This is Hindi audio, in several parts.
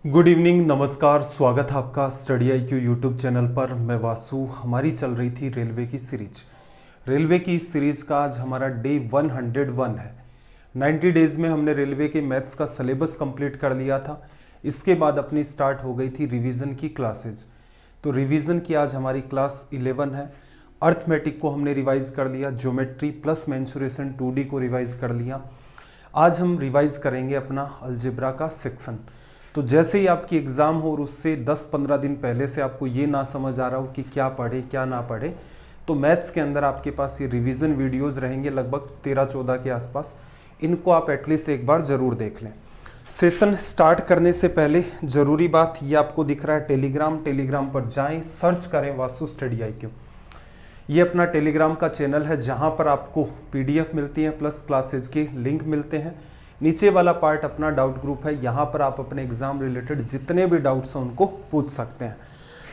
गुड इवनिंग, नमस्कार। स्वागत है आपका स्टडी IQ यूट्यूब चैनल पर। मैं वासु। हमारी चल रही थी रेलवे की सीरीज। रेलवे की इस सीरीज का आज हमारा डे 101 है। 90 डेज में हमने रेलवे के मैथ्स का सिलेबस कंप्लीट कर लिया था। इसके बाद अपनी स्टार्ट हो गई थी रिवीजन की क्लासेज। तो रिवीजन की आज हमारी क्लास 11 है। अर्थमेटिक को हमने रिवाइज कर लिया, ज्योमेट्री प्लस मेंसुरेशन 2D को रिवाइज कर लिया। आज हम रिवाइज करेंगे अपना अलजेब्रा का सेक्शन। तो जैसे ही आपकी एग्ज़ाम हो और उससे 10-15 दिन पहले से आपको ये ना समझ आ रहा हो कि क्या पढ़े क्या ना पढ़े, तो मैथ्स के अंदर आपके पास ये रिवीजन वीडियोस रहेंगे लगभग 13-14 के आसपास। इनको आप एटलीस्ट एक बार ज़रूर देख लें। सेशन स्टार्ट करने से पहले ज़रूरी बात, ये आपको दिख रहा है टेलीग्राम पर जाएं, सर्च करें वासु स्टडी IQ। ये अपना टेलीग्राम का चैनल है जहाँ पर आपको PDF मिलती हैं प्लस क्लासेज के लिंक मिलते हैं। नीचे वाला पार्ट अपना डाउट ग्रुप है, यहाँ पर आप अपने एग्ज़ाम रिलेटेड जितने भी डाउट्स हैं उनको पूछ सकते हैं।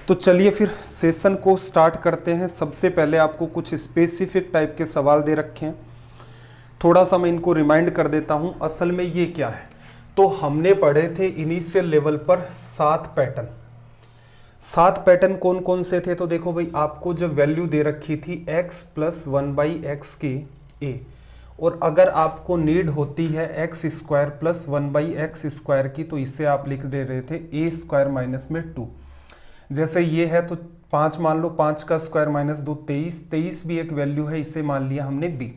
तो चलिए फिर सेशन को स्टार्ट करते हैं। सबसे पहले आपको कुछ स्पेसिफिक टाइप के सवाल दे रखे हैं। थोड़ा सा मैं इनको रिमाइंड कर देता हूँ। असल में ये क्या है, तो हमने पढ़े थे इनिशियल लेवल पर 7 पैटर्न। 7 पैटर्न कौन कौन से थे? तो देखो भाई, आपको जब वैल्यू दे रखी थी x + 1/x की a, और अगर आपको नीड होती है x² + 1/x² की, तो इसे आप लिख दे रहे थे a² - में 2। जैसे ये है तो 5 मान लो, 5 का स्क्वायर -2 23। 23 भी एक वैल्यू है, इसे मान लिया हमने b।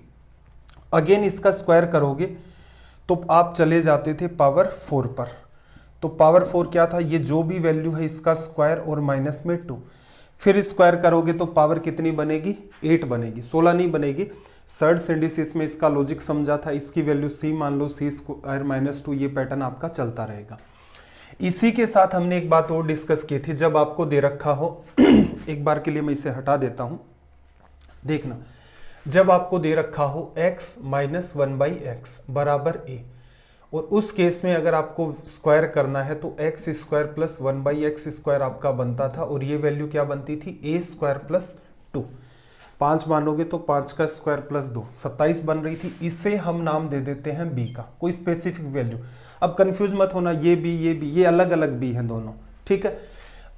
अगेन इसका स्क्वायर करोगे तो आप चले जाते थे पावर 4 पर। तो पावर 4 क्या था? ये जो भी वैल्यू है इसका स्क्वायर और माइनस में 2। फिर स्क्वायर करोगे तो पावर कितनी बनेगी? 8 बनेगी, 16 नहीं बनेगी। सर्ड सिंडिसिस में इसका लॉजिक समझा था। इसकी वैल्यू c मान लो, c² - 2। ये पैटर्न आपका चलता रहेगा। इसी के साथ हमने एक बात और डिस्कस की थी। जब आपको दे रखा हो एक बार के लिए मैं इसे हटा देता हूं, देखना। जब आपको दे रखा हो x - 1/x = a, और उस केस में अगर आपको स्क्वायर करना है तो x² + 1/x² आपका बनता था, और ये वैल्यू क्या बनती थी? a² + 2। 5 मानोगे तो 5 का स्क्वायर प्लस 2, 27 बन रही थी। इसे हम नाम दे देते हैं b का, कोई स्पेसिफिक वैल्यू। अब कंफ्यूज मत होना, ये b ये अलग अलग b हैं दोनों, ठीक है।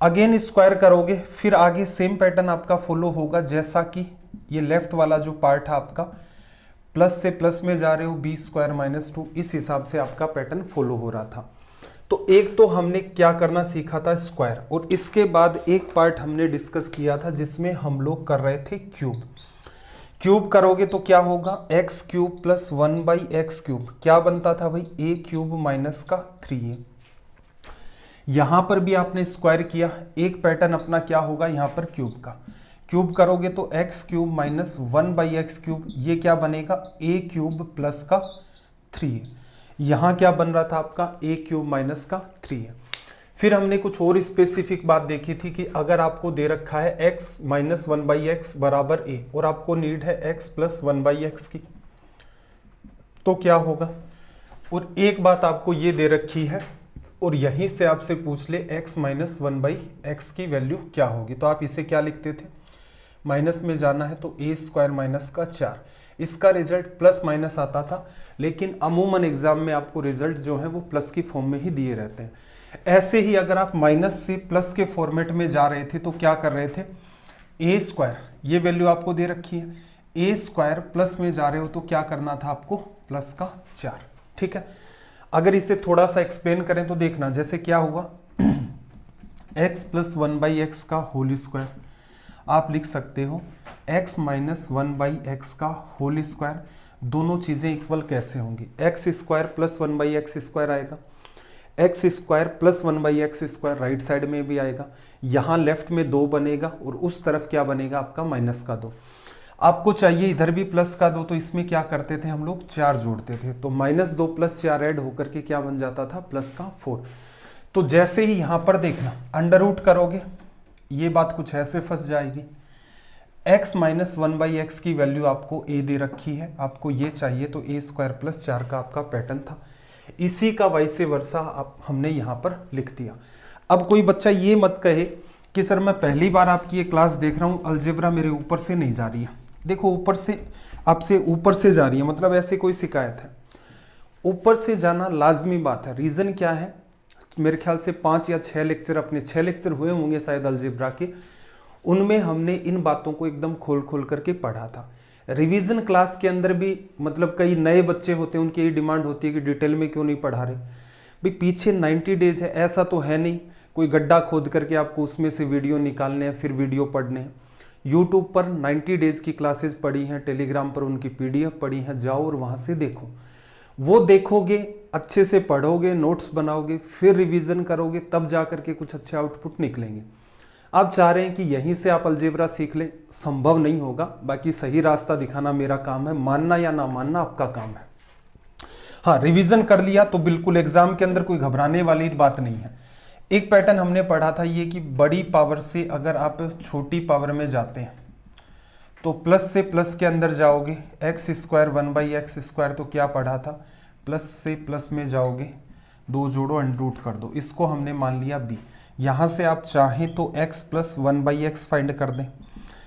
अगेन स्क्वायर करोगे, फिर आगे सेम पैटर्न आपका फॉलो होगा। जैसा कि ये लेफ्ट वाला जो पार्ट है आपका, प्लस से प्लस में जा रहे हो, b² - 2। इस हिसाब से आपका पैटर्न फॉलो हो रहा था। तो एक तो हमने क्या करना सीखा था, स्क्वायर, और इसके बाद एक पार्ट हमने डिस्कस किया था जिसमें हम लोग कर रहे थे क्यूब। क्यूब करोगे तो क्या होगा? x³ + 1/x³। क्या बनता था भाई? a³ - 3a। यहां पर भी आपने स्क्वायर किया। एक पैटर्न अपना क्या होगा यहां पर? क्यूब का। क्यूब करोगे तो x³ - 1/x³, ये क्या बनेगा? a³ + 3a। यहाँ क्या बन रहा था आपका? a³ - 3a। फिर हमने कुछ और स्पेसिफिक बात देखी थी कि अगर आपको दे रखा है x - 1/x = a, और आपको नीड है x + 1/x की, तो क्या होगा? और एक बात आपको ये दे रखी है, और यहीं से आपसे पूछ ले x - 1/x की वैल्यू क्या होगी, तो आप इसे क्या लिखते थे? माइनस में जाना है तो a² - 4। इसका रिजल्ट प्लस माइनस आता था, लेकिन अमूमन एग्जाम में आपको रिजल्ट जो है वो प्लस की फॉर्म में ही दिए रहते हैं। ऐसे ही अगर आप माइनस से प्लस के फॉर्मेट में जा रहे थे तो क्या कर रहे थे? a², ये वैल्यू आपको दे रखी है, a² प्लस में जा रहे हो तो क्या करना था आपको? +4, ठीक है। अगर इसे थोड़ा सा एक्सप्लेन करें तो देखना, जैसे क्या हुआ, x + 1/x का होल स्क्वायर, आप लिख सकते हो x - 1/x का होल स्क्वायर। दोनों चीज़ें इक्वल कैसे होंगी? x² + 1/x² आएगा, x² + 1/x² राइट साइड में भी आएगा। यहाँ लेफ्ट में 2 बनेगा, और उस तरफ क्या बनेगा आपका? -2। आपको चाहिए इधर भी प्लस का 2, तो इसमें क्या करते थे हम लोग? 4 जोड़ते थे। तो -2 + 4 ऐड होकर के क्या बन जाता था? +4। तो जैसे ही यहाँ पर देखना, अंडर रूट करोगे, ये बात कुछ ऐसे फंस जाएगी। x - 1/x की वैल्यू आपको a दे रखी है, आपको ये चाहिए, तो a² + 4 का आपका पैटर्न था। इसी का वाइसे वर्सा आप हमने यहाँ पर लिख दिया। अब कोई बच्चा ये मत कहे कि सर मैं पहली बार आपकी ये क्लास देख रहा हूँ, अलजेब्रा मेरे ऊपर से नहीं जा रही है। देखो, ऊपर से आपसे ऊपर से जा रही है, मतलब ऐसे कोई शिकायत है? ऊपर से जाना लाजमी बात है। रीज़न क्या है? मेरे ख्याल से 5 या 6 लेक्चर, अपने 6 लेक्चर हुए होंगे शायद अलजेब्रा के, उनमें हमने इन बातों को एकदम खोल खोल करके पढ़ा था। रिवीजन क्लास के अंदर भी मतलब कई नए बच्चे होते हैं, उनकी यही डिमांड होती है कि डिटेल में क्यों नहीं पढ़ा रहे। भाई पीछे 90 डेज है, ऐसा तो है नहीं कोई गड्ढा खोद करके आपको उसमें से वीडियो निकालने हैं फिर वीडियो पढ़ने हैं। यूट्यूब पर 90 डेज की क्लासेस पढ़ी हैं, टेलीग्राम पर उनकी PDF पढ़ी हैं, जाओ और वहाँ से देखो। वो देखोगे, अच्छे से पढ़ोगे, नोट्स बनाओगे, फिर रिवीजन करोगे, तब जा करके कुछ अच्छे आउटपुट निकलेंगे। आप चाह रहे हैं कि यहीं से आप अलजेब्रा सीख लें, संभव नहीं होगा। बाकी सही रास्ता दिखाना मेरा काम है, मानना या ना मानना आपका काम है। हाँ, रिवीजन कर लिया तो बिल्कुल एग्जाम के अंदर कोई घबराने वाली बात नहीं है। एक पैटर्न हमने पढ़ा था ये कि बड़ी पावर से अगर आप छोटी पावर में जाते हैं तो प्लस से प्लस के अंदर जाओगे, एक्स स्क्वायर 1/x², तो क्या पढ़ा था, प्लस से प्लस में जाओगे, 2 जोड़ो √ कर दो, इसको हमने मान लिया b। यहाँ से आप चाहें तो x + 1/x फाइंड कर दें,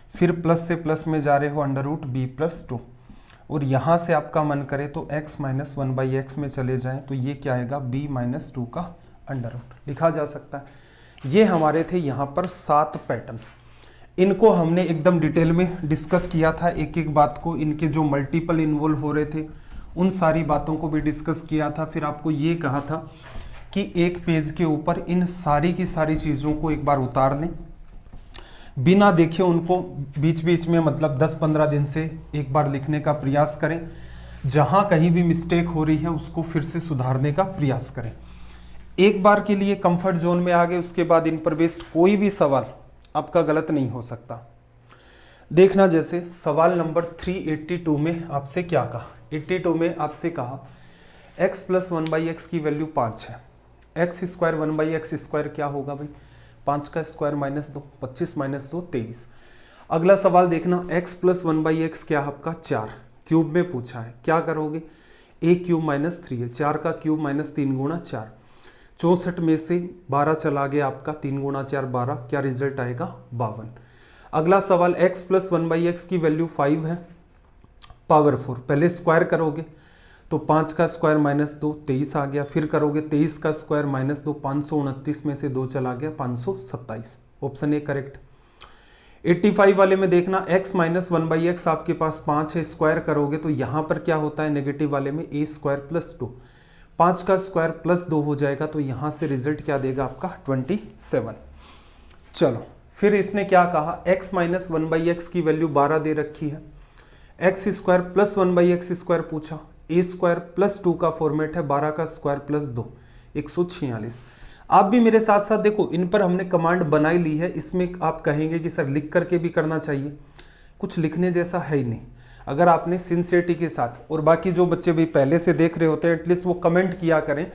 फिर प्लस से प्लस में जा रहे हो √b+2, और यहाँ से आपका मन करे तो x - 1/x में चले जाएं तो ये क्या आएगा, b-2 का अंडर रूट लिखा जा सकता है। ये हमारे थे यहाँ पर 7 पैटर्न। इनको हमने एकदम डिटेल में डिस्कस किया था, एक एक बात को, इनके जो मल्टीपल इन्वॉल्व हो रहे थे उन सारी बातों को भी डिस्कस किया था। फिर आपको ये कहा था कि एक पेज के ऊपर इन सारी की सारी चीज़ों को एक बार उतार लें, बिना देखे उनको बीच बीच में मतलब 10-15 दिन से एक बार लिखने का प्रयास करें। जहाँ कहीं भी मिस्टेक हो रही है उसको फिर से सुधारने का प्रयास करें। एक बार के लिए कंफर्ट जोन में आ गए, उसके बाद इन पर बेस्ड कोई भी सवाल आपका गलत नहीं हो सकता। देखना, जैसे सवाल नंबर 382 में आपसे क्या कहा, 82 में आपसे कहा x + 1/x की वैल्यू 5 है, x² 1/x² क्या होगा भाई, 5 का स्क्वायर -2, 25 - 2 23। अगला सवाल देखना, x + 1/x क्या आपका 4, क्यूब में पूछा है, क्या करोगे, a³ - 3 है, 4 का क्यूब -3 × 4, 64 में से 12 चला गया आपका, 3 × 4 12, क्या रिजल्ट आएगा 52। अगला सवाल, x + 1/x की वैल्यू 5 है, पावर 4, पहले स्क्वायर करोगे तो 5 का स्क्वायर -2 23 आ गया, फिर करोगे 23 का स्क्वायर -2, 529 में से 2 चला गया 527, ऑप्शन ए करेक्ट। 85 वाले में देखना, x - 1/x आपके पास 5 है, स्क्वायर करोगे तो यहाँ पर क्या होता है नेगेटिव वाले में, a² + 2, 5 का स्क्वायर +2 हो जाएगा, तो यहाँ से रिजल्ट क्या देगा आपका 27। चलो फिर इसने क्या कहा, x - 1/x की वैल्यू 12 दे रखी है, x² + 1/x² पूछा, a² + 2 का फॉर्मेट है, 12 का स्क्वायर +2 146। आप भी मेरे साथ साथ देखो, इन पर हमने कमांड बनाई ली है, इसमें आप कहेंगे कि सर लिख करके भी करना चाहिए, कुछ लिखने जैसा है ही नहीं। अगर आपने सिंसियरिटी के साथ, और बाकी जो बच्चे भी पहले से देख रहे होते हैं एटलीस्ट वो कमेंट किया करें,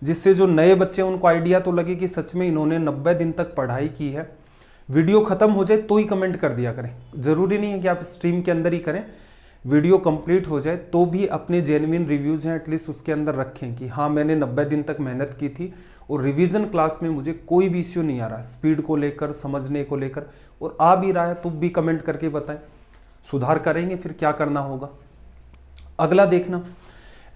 जिससे जो नए बच्चे हैं उनको आइडिया तो लगे कि सच में इन्होंने 90 दिन तक पढ़ाई की है। वीडियो खत्म हो जाए तो ही कमेंट कर दिया करें, ज़रूरी नहीं है कि आप स्ट्रीम के अंदर ही करें, वीडियो कंप्लीट हो जाए तो भी अपने जेन्युइन रिव्यूज़ हैं एटलीस्ट उसके अंदर रखें कि हाँ मैंने 90 दिन तक मेहनत की थी और रिवीजन क्लास में मुझे कोई भी इश्यू नहीं आ रहा, स्पीड को लेकर, समझने को लेकर, और आ भी रहा है तो भी कमेंट करके बताएं, सुधार करेंगे फिर क्या करना होगा। अगला देखना,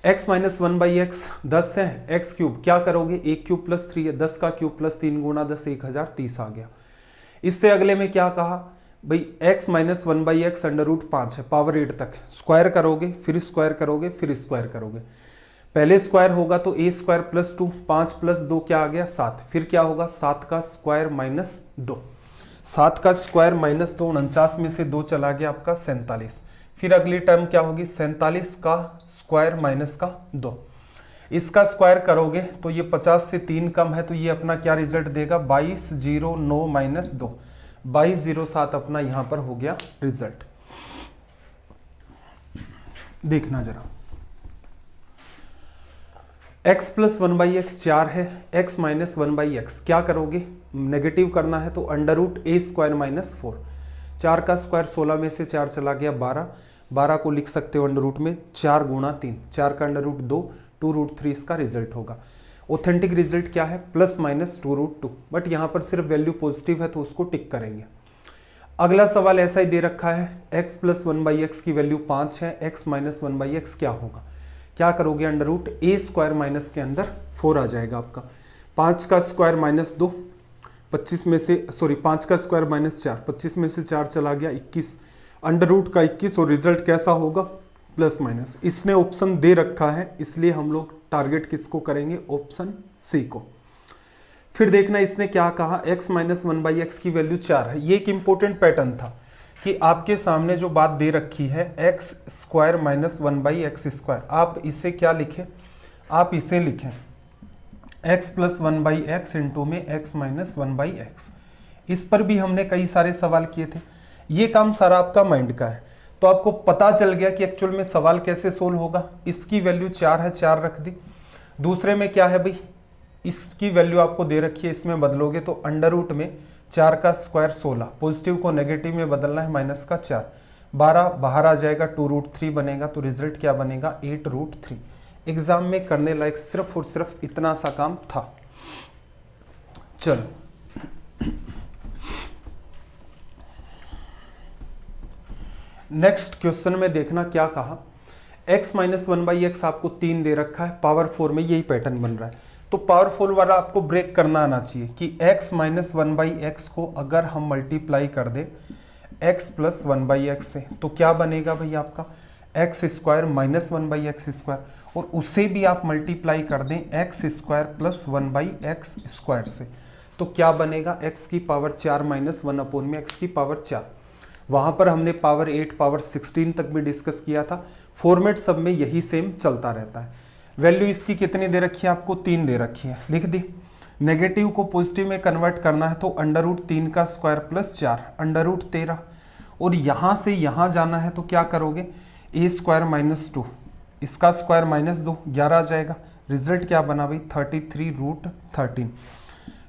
x - 1/x 10 है, x³ क्या करोगे, a³ + 3 है, 10 का क्यूब +3 × 10 1030 आ गया। इससे अगले में क्या कहा भाई, x - 1/x √5 है, पावर 8 तक, स्क्वायर करोगे, फिर स्क्वायर करोगे, फिर स्क्वायर करोगे, पहले स्क्वायर होगा तो a² + 2, 5 + 2 क्या आ गया 7, फिर क्या होगा 7 का स्क्वायर -2, 7 का स्क्वायर -2, 49 में से 2 चला गया आपका 47, फिर अगली टर्म क्या होगी 47 का स्क्वायर -2, इसका स्क्वायर करोगे तो ये 50 से 3 कम है, तो ये अपना क्या रिजल्ट देगा 2209 - 2, 2207 अपना यहाँ पर हो गया रिजल्ट। देखना जरा, x + 1/x 4 है, x - 1/x क्या करोगे, नेगेटिव करना है तो √a² - 4, 4 का स्क्वायर 16 में से 4 चला गया 12, 12 को लिख सकते हो अंडर रूट में 4 × 3, 4 का √2, 2√3 इसका रिजल्ट होगा। ऑथेंटिक रिजल्ट क्या है ±2√2, बट यहाँ पर सिर्फ वैल्यू पॉजिटिव है तो उसको टिक करेंगे। अगला सवाल ऐसा ही दे रखा है, x + 1/x की वैल्यू 5 है, x - 1/x क्या होगा, क्या करोगे √a² - के अंदर 4 आ जाएगा आपका, 5 का स्क्वायर माइनस 2, 25 में से 5 का स्क्वायर माइनस 4, 25 में से 4 चला गया 21, अंडर रूट का 21, और रिजल्ट कैसा होगा प्लस माइनस। इसने ऑप्शन दे रखा है, इसलिए हम लोग टारगेट किसको करेंगे, ऑप्शन सी को। फिर देखना इसने क्या कहा, x माइनस 1/x की वैल्यू 4 है। ये एक इंपॉर्टेंट पैटर्न था कि आपके सामने जो बात दे रखी है x square minus 1/x square, आप इसे क्या लिखें, आप इसे लिखें x प्लस 1/x इंटू में x माइनस 1/x। इस पर भी हमने कई सारे सवाल किए थे। ये काम सारा आपका माइंड का है, तो आपको पता चल गया कि एक्चुअल में सवाल कैसे सोल्व होगा। इसकी वैल्यू 4 है, 4 रख दी। दूसरे में क्या है भाई, इसकी वैल्यू आपको दे रखी है, इसमें बदलोगे तो अंडर रूट में 4 का स्क्वायर 16, पॉजिटिव को नेगेटिव में बदलना है, माइनस का 4, 12 बाहर आ जाएगा, 2√3 बनेगा, तो रिजल्ट क्या बनेगा 8√3। एग्जाम में करने लायक सिर्फ और सिर्फ इतना सा काम था। चलो नेक्स्ट क्वेश्चन में देखना क्या कहा, x माइनस 1/x आपको 3 दे रखा है, पावर 4 में यही पैटर्न बन रहा है। तो पावर 4 वाला आपको ब्रेक करना आना चाहिए कि x माइनस 1/x को अगर हम मल्टीप्लाई कर दें x प्लस 1/x से, तो क्या बनेगा भाई आपका x square minus 1/x square, और उसे भी आप मल्टीप्लाई कर दें x square plus 1/x square से, तो क्या बनेगा x की पावर 4 माइनस 1 अपॉन में x की पावर 4। वहाँ पर हमने पावर 8 पावर 16 तक भी डिस्कस किया था। फॉर्मेट सब में यही सेम चलता रहता है। वैल्यू इसकी कितनी दे रखी है आपको, 3 दे रखी है, लिख दी। नेगेटिव को पॉजिटिव में कन्वर्ट करना है तो अंडर रूट 3 का स्क्वायर प्लस 4, अंडर रूट 13, और यहाँ से यहाँ जाना है तो क्या करोगे, a स्क्वायर माइनस 2, इसका स्क्वायर माइनस 2, 11 आ जाएगा। रिजल्ट क्या बना भाई 33√13।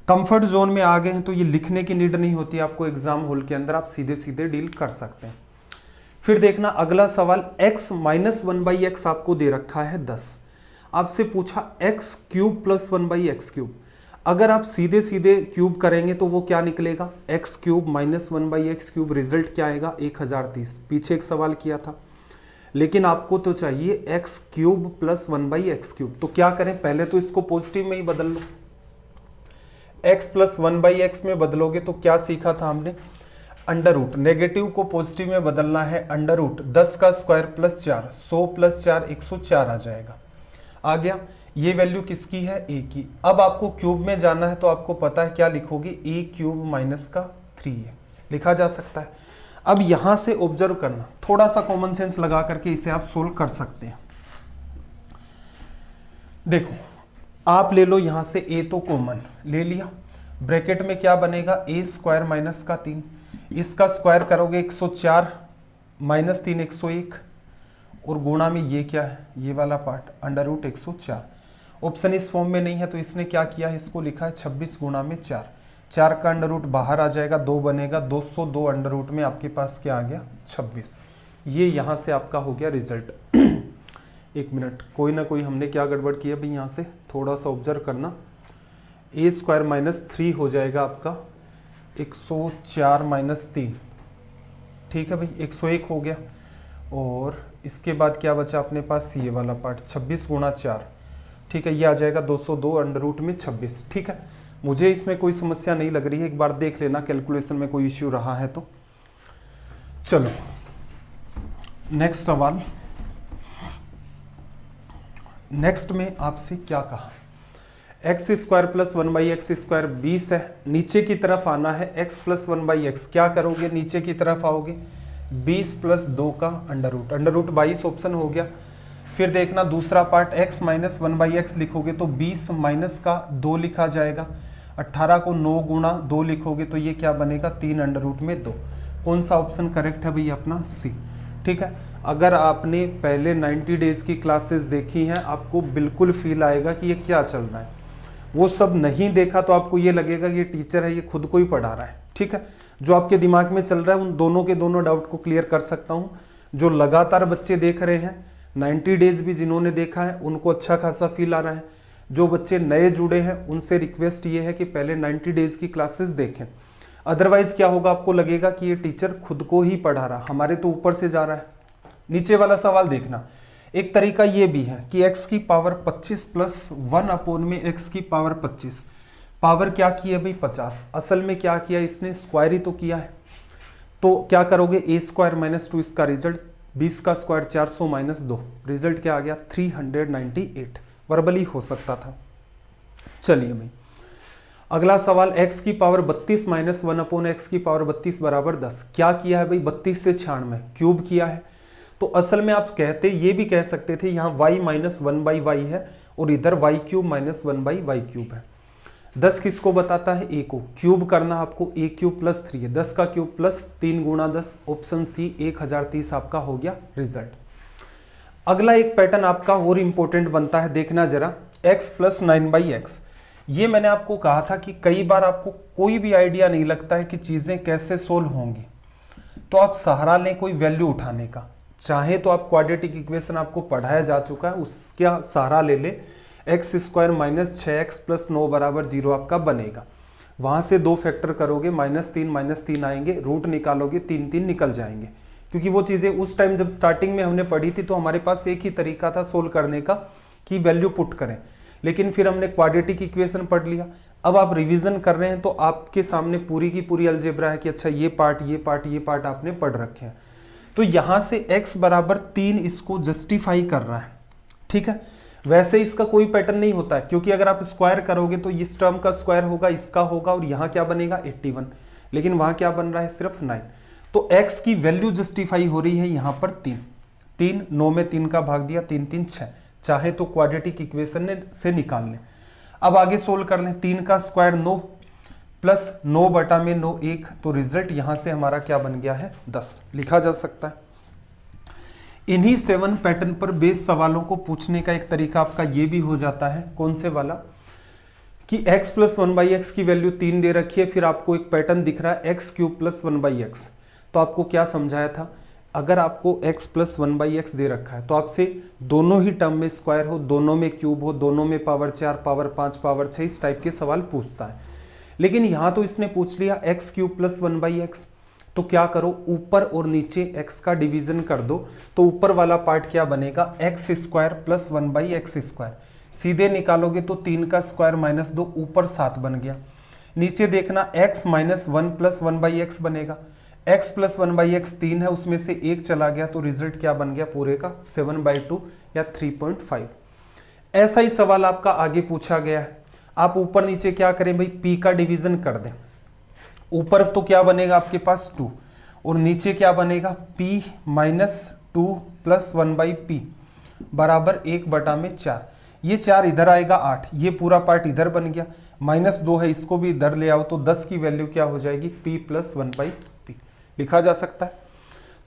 कंफर्ट जोन में आ गए हैं तो ये लिखने की नीड नहीं होती आपको, एग्जाम हॉल के अंदर आप सीधे सीधे डील कर सकते हैं। फिर देखना अगला सवाल, x माइनस 1/x आपको दे रखा है 10, आपसे पूछा x cube plus 1/x cube. अगर आप सीधे सीधे क्यूब करेंगे तो वो क्या निकलेगा, x cube minus 1/x cube, result क्या आएगा 1030। पीछे एक सवाल किया था, लेकिन आपको तो चाहिए x cube plus 1/x cube. तो क्या करें, पहले तो इसको पॉजिटिव में ही बदल लो, x प्लस 1/x में बदलोगे तो क्या सीखा था हमने, अंडर रूट, नेगेटिव को पॉजिटिव में बदलना है, अंडर रूट 10 का स्क्वायर प्लस 4, 100 प्लस 4 104 आ जाएगा। आ गया, ये वैल्यू किसकी है, a की। अब आपको क्यूब में जाना है तो आपको पता है क्या लिखोगे, a क्यूब माइनस का 3 है, लिखा जा सकता है। अब यहां से ऑब्जर्व करना, थोड़ा सा कॉमन सेंस लगा करके इसे आप सोल्व कर सकते हैं। देखो आप ले लो यहां से a तो कॉमन ले लिया, ब्रैकेट में क्या बनेगा a स्क्वायर माइनस का 3, इसका स्क्वायर करोगे 104, माइनस 3 101, और गुणा में ये क्या है, ये वाला पार्ट अंडर रूट 104। ऑप्शन इस फॉर्म में नहीं है तो इसने क्या किया है, इसको लिखा है 26 गुणा में 4, 4 का अंडर रूट बाहर आ जाएगा, 2 बनेगा, 202 अंडर रूट में आपके पास क्या आ गया 26। ये यहाँ से आपका हो गया रिजल्ट। एक मिनट, कोई ना कोई हमने क्या गड़बड़ किया भाई, यहाँ से थोड़ा सा ऑब्जर्व करना। a स्क्वायर माइनस 3 हो जाएगा आपका 104 माइनस 3, ठीक है भाई 101 हो गया, और इसके बाद क्या बचा अपने पास, ये वाला पार्ट 26 गुणा 4, ठीक है, ये आ जाएगा 202 अंडर रूट में 26। ठीक है, मुझे इसमें कोई समस्या नहीं लग रही है, एक बार देख लेना कैलकुलेशन में कोई इश्यू रहा है तो। चलो नेक्स्ट सवाल, नेक्स्ट में आपसे क्या कहा, x square plus 1/x square 20 है, नीचे की तरफ आना है x प्लस 1/x, क्या करोगे, नीचे की तरफ आओगे 20 प्लस 2 का अंडर रूट 22 ऑप्शन हो गया। फिर देखना दूसरा पार्ट, x माइनस 1/x लिखोगे तो 20 माइनस का 2 लिखा जाएगा, 18 को 9 गुणा 2 लिखोगे तो ये क्या बनेगा 3 अंडर रूट में 2। कौन सा ऑप्शन करेक्ट है भाई, अपना सी। ठीक है, अगर आपने पहले 90 डेज की क्लासेस देखी हैं आपको बिल्कुल फील आएगा कि ये क्या चल रहा है। वो सब नहीं देखा तो आपको ये लगेगा कि ये टीचर है, ये खुद को ही पढ़ा रहा है। ठीक है, जो आपके दिमाग में चल रहा है उन दोनों के दोनों डाउट को क्लियर कर सकता हूँ। जो लगातार बच्चे देख रहे हैं, 90 डेज भी जिन्होंने देखा है उनको अच्छा खासा फील आ रहा है। जो बच्चे नए जुड़े हैं उनसे रिक्वेस्ट ये है कि पहले 90 डेज की क्लासेस देखें, अदरवाइज क्या होगा, आपको लगेगा कि ये टीचर खुद को ही पढ़ा रहा, हमारे तो ऊपर से जा रहा है। नीचे वाला सवाल देखना, एक तरीका ये भी है कि x की पावर 25 प्लस 1 अपोन में x की पावर 25, पावर क्या की है भाई 50, असल में क्या किया इसने, स्क्वायर ही तो किया है। तो क्या करोगे, a स्क्वायर माइनस 2 इसका रिजल्ट, 20 का स्क्वायर 400 माइनस 2, रिजल्ट क्या आ गया 398। वर्बली हो सकता था। चलिए भाई अगला सवाल, x की पावर 32 माइनस 1 अपोन एक्स की पावर 32 बराबर 10। क्या किया है भाई, 32 से 96 क्यूब किया है। तो असल में आप कहते ये भी कह सकते थे यहाँ y माइनस 1/y है और इधर y cube minus 1/y cube है। 10 किसको बताता है, a को। क्यूब करना आपको, a क्यूब प्लस 3 है, 10 का क्यूब प्लस 3 गुणा 10, ऑप्शन सी 1030 आपका हो गया रिजल्ट। अगला एक पैटर्न आपका और इंपॉर्टेंट बनता है, देखना जरा, x प्लस 9/x। ये मैंने आपको कहा था कि कई बार आपको कोई भी आइडिया नहीं लगता है कि चीज़ें कैसे सोल्व होंगी, तो आप सहारा लें कोई वैल्यू उठाने का। चाहे तो आप क्वाड्रेटिक इक्वेशन आपको पढ़ाया जा चुका है, उसका सहारा ले ले, x square minus 6x plus 9 बराबर 0 आपका बनेगा। वहाँ से 2 फैक्टर करोगे, -3 आएंगे, रूट निकालोगे, 3 निकल जाएंगे। क्योंकि वो चीज़ें उस टाइम जब स्टार्टिंग में हमने पढ़ी थी तो हमारे पास एक ही तरीका था सोल्व करने का कि वैल्यू पुट करें, लेकिन फिर हमने क्वाड्रेटिक इक्वेशन पढ़ लिया। अब आप रिवीजन कर रहे हैं तो आपके सामने पूरी की पूरी अलजेब्रा है कि अच्छा ये पार्ट आपने पढ़ रखे हैं। तो यहाँ से x बराबर 3 इसको जस्टिफाई कर रहा है, ठीक है। वैसे इसका कोई पैटर्न नहीं होता है, क्योंकि अगर आप स्क्वायर करोगे तो इस टर्म का स्क्वायर होगा, इसका होगा, और यहाँ क्या बनेगा 81, लेकिन वहाँ क्या बन रहा है सिर्फ 9। तो x की वैल्यू जस्टिफाई हो रही है यहाँ पर 3, 9 में 3 का भाग दिया, 3 3 6, चाहे तो क्वाड्रेटिक इक्वेशन से निकाल लें। अब आगे सोल्व कर लें, 3 का स्क्वायर 9 प्लस 9 बटा में 9 1, तो रिजल्ट यहां से हमारा क्या बन गया है 10 लिखा जा सकता है। इन्हीं 7 पैटर्न पर बेस सवालों को पूछने का एक तरीका आपका ये भी हो जाता है, कौन से वाला, कि x प्लस 1/x की वैल्यू 3 दे रखी है, फिर आपको एक पैटर्न दिख रहा है x क्यूब प्लस 1/x। तो आपको क्या समझाया था, अगर आपको x प्लस 1/x दे रखा है तो आपसे दोनों ही टर्म में स्क्वायर हो, दोनों में क्यूब हो, दोनों में पावर 4, पावर 5, पावर 6, इस टाइप के सवाल पूछता है। लेकिन यहाँ तो इसने पूछ लिया x क्यूब प्लस 1/x, तो क्या करो, ऊपर और नीचे x का डिवीजन कर दो, तो ऊपर वाला पार्ट क्या बनेगा x square plus 1/x square. सीधे निकालोगे तो 3 का स्क्वायर माइनस 2, ऊपर 7 बन गया। नीचे देखना x माइनस 1 प्लस 1/x बनेगा, x प्लस 1/x 3 है, उसमें से 1 चला गया, तो रिजल्ट क्या बन गया पूरे का 7/2 या 3.5। ऐसा ही सवाल आपका आगे पूछा गया है। आप ऊपर नीचे क्या करें भाई, p का डिवीजन कर दें। ऊपर तो क्या बनेगा आपके पास 2, और नीचे क्या बनेगा p माइनस 2 प्लस 1/p बराबर 1 बटा में 4। ये 4 इधर आएगा 8, ये पूरा पार्ट इधर बन गया, -2 है, इसको भी इधर ले आओ, तो 10 की वैल्यू क्या हो जाएगी p प्लस 1/p लिखा जा सकता है।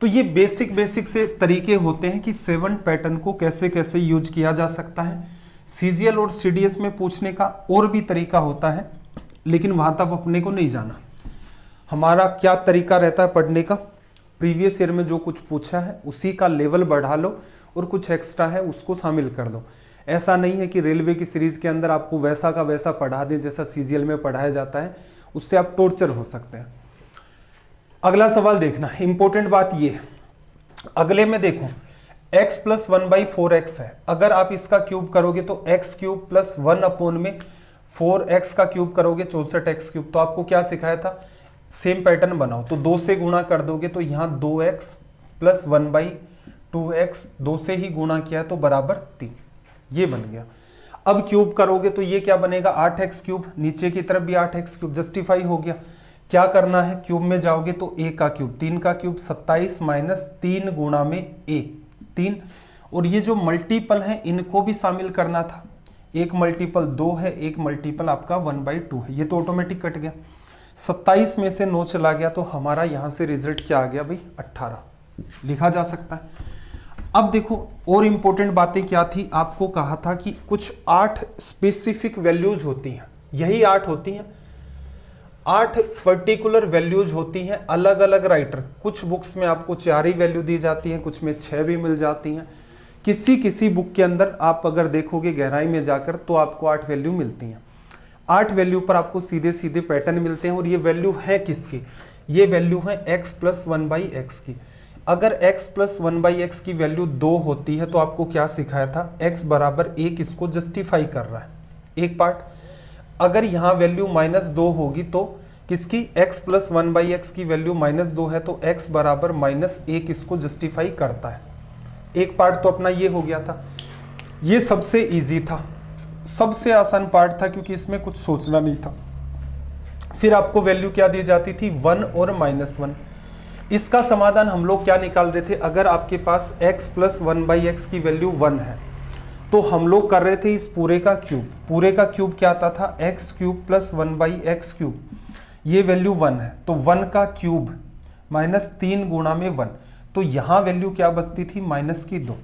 तो ये बेसिक से तरीके होते हैं कि 7 पैटर्न को कैसे कैसे यूज किया जा सकता है। सीजीएल और सीडीएस में पूछने का और भी तरीका होता है, लेकिन वहां तक अपने को नहीं जाना। हमारा क्या तरीका रहता है पढ़ने का, प्रीवियस ईयर में जो कुछ पूछा है उसी का लेवल बढ़ा लो और कुछ एक्स्ट्रा है उसको शामिल कर दो। ऐसा नहीं है कि रेलवे की सीरीज के अंदर आपको वैसा का वैसा पढ़ा दें जैसा सीजीएल में पढ़ाया जाता है, उससे आप टॉर्चर हो सकते हैं। अगला सवाल देखना, इंपॉर्टेंट बात ये है, अगले में देखो x प्लस 1/4x है, अगर आप इसका क्यूब करोगे तो x क्यूब प्लस 1 अपोन में 4x का क्यूब करोगे 64x क्यूब। तो आपको क्या सिखाया था, सेम पैटर्न बनाओ, तो 2 से गुणा कर दोगे तो यहाँ 2x प्लस 1/2x 2 से ही गुणा किया है तो बराबर 3, ये बन गया। अब क्यूब करोगे तो ये क्या बनेगा 8x क्यूब, नीचे की तरफ भी 8x क्यूब, जस्टिफाई हो गया। क्या करना है, क्यूब में जाओगे तो a का क्यूब, 3 का क्यूब 27 माइनस 3 गुणा में a 3, और ये जो मल्टीपल हैं इनको भी शामिल करना था। एक मल्टीपल 2 है, एक मल्टीपल आपका 1/2 है, ये तो ऑटोमेटिक कट गया। 27 में से 9 चला गया तो हमारा यहाँ से रिजल्ट क्या आ गया भाई 18 लिखा जा सकता है। अब देखो और इंपॉर्टेंट बातें क्या थी, आपको कहा था कि कुछ 8 स्पेसिफिक वैल्यूज होती हैं, यही 8 होती हैं, 8 पर्टिकुलर वैल्यूज होती हैं। अलग अलग राइटर, कुछ बुक्स में आपको 4 ही वैल्यू दी जाती हैं, कुछ में 6 भी मिल जाती हैं। किसी बुक के अंदर आप अगर देखोगे गहराई में जाकर तो आपको 8 वैल्यू मिलती हैं। 8 वैल्यू पर आपको सीधे सीधे पैटर्न मिलते हैं, और ये वैल्यू है किसकी, ये वैल्यू है x प्लस 1/x की। अगर x प्लस 1/x की वैल्यू 2 होती है तो आपको क्या सिखाया था, x बराबर 1 इसको जस्टिफाई कर रहा है, एक पार्ट। अगर यहाँ वैल्यू -2 होगी तो किसकी, x प्लस 1/x की वैल्यू -2 है तो x बराबर -1 इसको जस्टिफाई करता है। एक पार्ट तो अपना ये हो गया था, ये सबसे इजी था, सबसे आसान पार्ट था क्योंकि इसमें कुछ सोचना नहीं था। फिर आपको वैल्यू क्या दी जाती थी, 1 और -1। इसका समाधान हम लोग क्या निकाल रहे थे, अगर आपके पास x प्लस 1/x की वैल्यू 1 है तो हम लोग कर रहे थे इस पूरे का क्यूब। पूरे का क्यूब क्या आता था, x³ प्लस 1/x³। ये वैल्यू 1 है तो 1 का क्यूब -3 गुणा में 1, तो यहाँ वैल्यू क्या बचती थी, -2।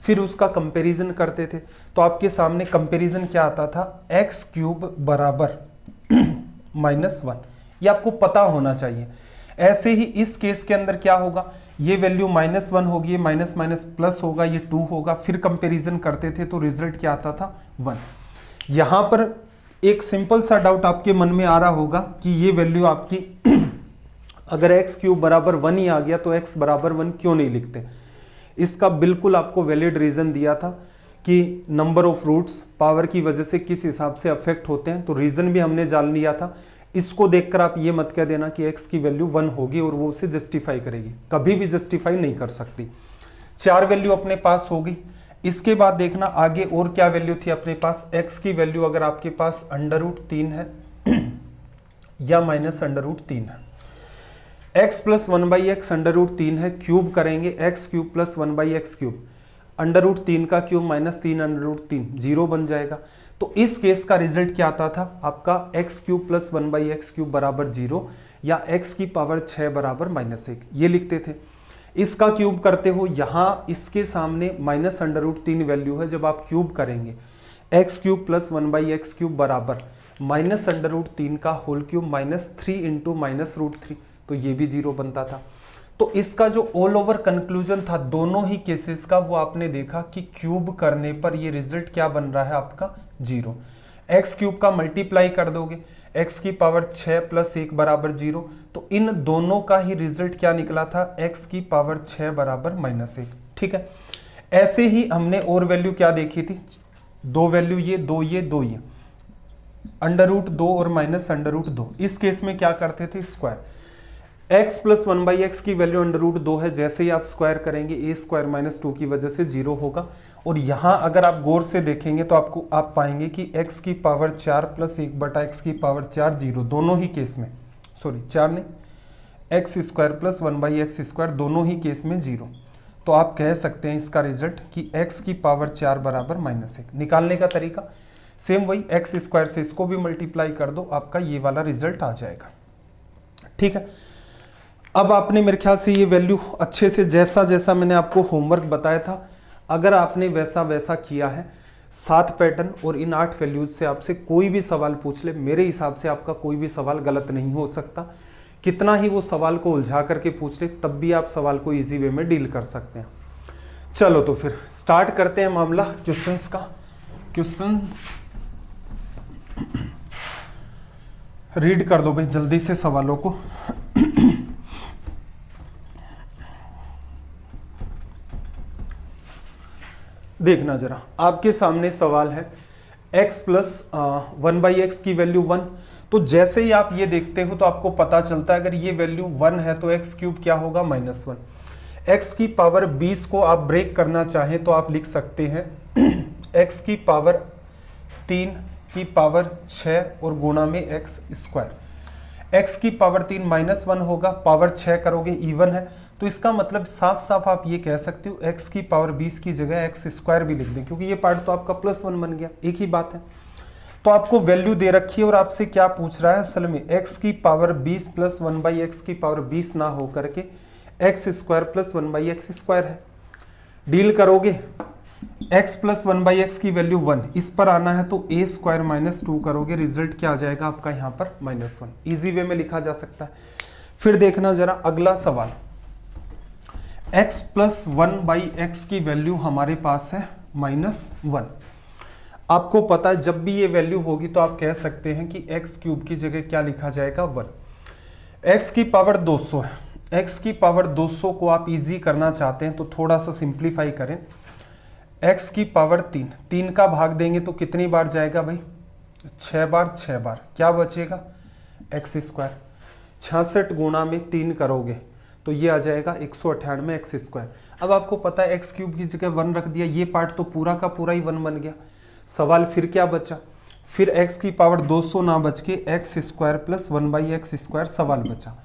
फिर उसका कंपैरिजन करते थे तो आपके सामने कंपैरिजन क्या आता था, x³ बराबर -1। ये आपको पता होना चाहिए। ऐसे ही इस केस के अंदर क्या होगा, ये वैल्यू -1 होगी, माइनस माइनस प्लस होगा, ये 2 होगा। फिर कंपैरिजन करते थे तो रिजल्ट क्या आता था, 1। यहाँ पर एक सिंपल सा डाउट आपके मन में आ रहा होगा कि ये वैल्यू आपकी अगर x³ बराबर 1 ही आ गया तो x बराबर 1 क्यों नहीं लिखते। इसका बिल्कुल आपको वैलिड रीजन दिया था कि नंबर ऑफ रूट्स पावर की वजह से किस हिसाब से अफेक्ट होते हैं, तो रीजन भी हमने जान लिया था। इसको देखकर आप ये मत कह देना कि x की वैल्यू 1 होगी और वो उसे जस्टिफाई करेगी, कभी भी जस्टिफाई नहीं कर सकती। 4 वैल्यू अपने पास होगी। इसके बाद देखना आगे और क्या वैल्यू थी अपने पास, x की वैल्यू अगर आपके पास √3 है या -√3 है, x प्लस 1/x √3 है, क्यूब करेंगे x³ प्लस 1/x³, √3 का क्यूब -3 0 बन जाएगा। तो इस केस का रिजल्ट क्या आता था आपका, x³ प्लस 1/x³ बराबर 0 या x की पावर 6 बराबर -1, ये लिखते थे। इसका क्यूब करते हो, यहाँ इसके सामने -√3 वैल्यू है, जब आप क्यूब करेंगे x³ प्लस 1/x³ बराबर -√3 का होल क्यूब -3 × -√3, तो ये भी 0 बनता था। तो इसका जो ऑल ओवर कंक्लूजन था दोनों ही केसेस का, वो आपने देखा कि क्यूब करने पर ये रिजल्ट क्या बन रहा है आपका, 0। x³ का मल्टीप्लाई कर दोगे, x की पावर 6 प्लस 1 बराबर 0, तो इन दोनों का ही रिजल्ट क्या निकला था, x की पावर 6 बराबर -1। ठीक है, ऐसे ही हमने और वैल्यू क्या देखी थी, 2 वैल्यू ये 2 ये 2 ये, √2 और -√2। इस केस में क्या करते थे, स्क्वायर। x प्लस 1/x की वैल्यू √2 है, जैसे ही आप स्क्वायर करेंगे a² - 2 की वजह से 0 होगा। और यहाँ अगर आप गौर से देखेंगे तो आप पाएंगे कि x की पावर 4 प्लस 1/x की पावर 4 0, दोनों ही केस में, सॉरी 4 नहीं, x² प्लस 1/x² दोनों ही केस में 0। तो आप कह सकते हैं इसका रिजल्ट कि x की पावर 4 बराबर -1। निकालने का तरीका सेम वही, x² से इसको भी मल्टीप्लाई कर दो, आपका ये वाला रिजल्ट आ जाएगा। ठीक है, अब आपने मेरे ख्याल से ये वैल्यू अच्छे से जैसा जैसा मैंने आपको होमवर्क बताया था, अगर आपने वैसा वैसा किया है, 7 पैटर्न और इन 8 वैल्यूज से आपसे कोई भी सवाल पूछ ले, मेरे हिसाब से आपका कोई भी सवाल गलत नहीं हो सकता। कितना ही वो सवाल को उलझा करके पूछ ले, तब भी आप सवाल को इजी वे में डील कर सकते हैं। चलो तो फिर स्टार्ट करते हैं मामला क्वेश्चंस का। क्वेश्चंस रीड कर लो भाई जल्दी से सवालों को। देखना जरा, आपके सामने सवाल है x प्लस 1/x की वैल्यू 1। तो जैसे ही आप ये देखते हो तो आपको पता चलता है अगर ये वैल्यू 1 है तो x³ क्या होगा, -1। x की पावर 20 को आप ब्रेक करना चाहें तो आप लिख सकते हैं x की पावर 3 की पावर 6 और गुणा में x²। x की पावर 3 -1 होगा, पावर 6 करोगे इवन है, तो इसका मतलब साफ साफ आप ये कह सकते हो x की पावर 20 की जगह x² भी लिख दें, क्योंकि ये पार्ट तो आपका +1 बन गया, एक ही बात है। तो आपको वैल्यू दे रखी है और आपसे क्या पूछ रहा है, असल में x की पावर 20 प्लस 1/x की पावर 20 ना हो करके x² प्लस 1/x² है। डील करोगे, x प्लस 1/x की वैल्यू 1, इस पर आना है तो a² - 2 करोगे, रिजल्ट क्या आ जाएगा आपका यहाँ पर -1। इजी वे में लिखा जा सकता है। फिर देखना जरा अगला सवाल, x प्लस 1/x की वैल्यू हमारे पास है -1। आपको पता है जब भी ये वैल्यू होगी तो आप कह सकते हैं कि x³ की जगह क्या लिखा जाएगा, 1। x की पावर 200 है, x की पावर 200 को आप इजी करना चाहते हैं तो थोड़ा सा सिंप्लीफाई करें। x की पावर 3 का भाग देंगे तो कितनी बार जाएगा भाई? 6 बार। 6 बार क्या बचेगा? X square. 66 गुणा में 3 करोगे तो ये आ जाएगा 198 एक्स स्क्वायर। अब आपको पता है एक्स क्यूब की जगह 1 रख दिया, ये पार्ट तो पूरा का पूरा ही 1 बन गया। सवाल फिर क्या बचा? फिर x की पावर 200 ना बच के x square plus 1/x square सवाल बचा।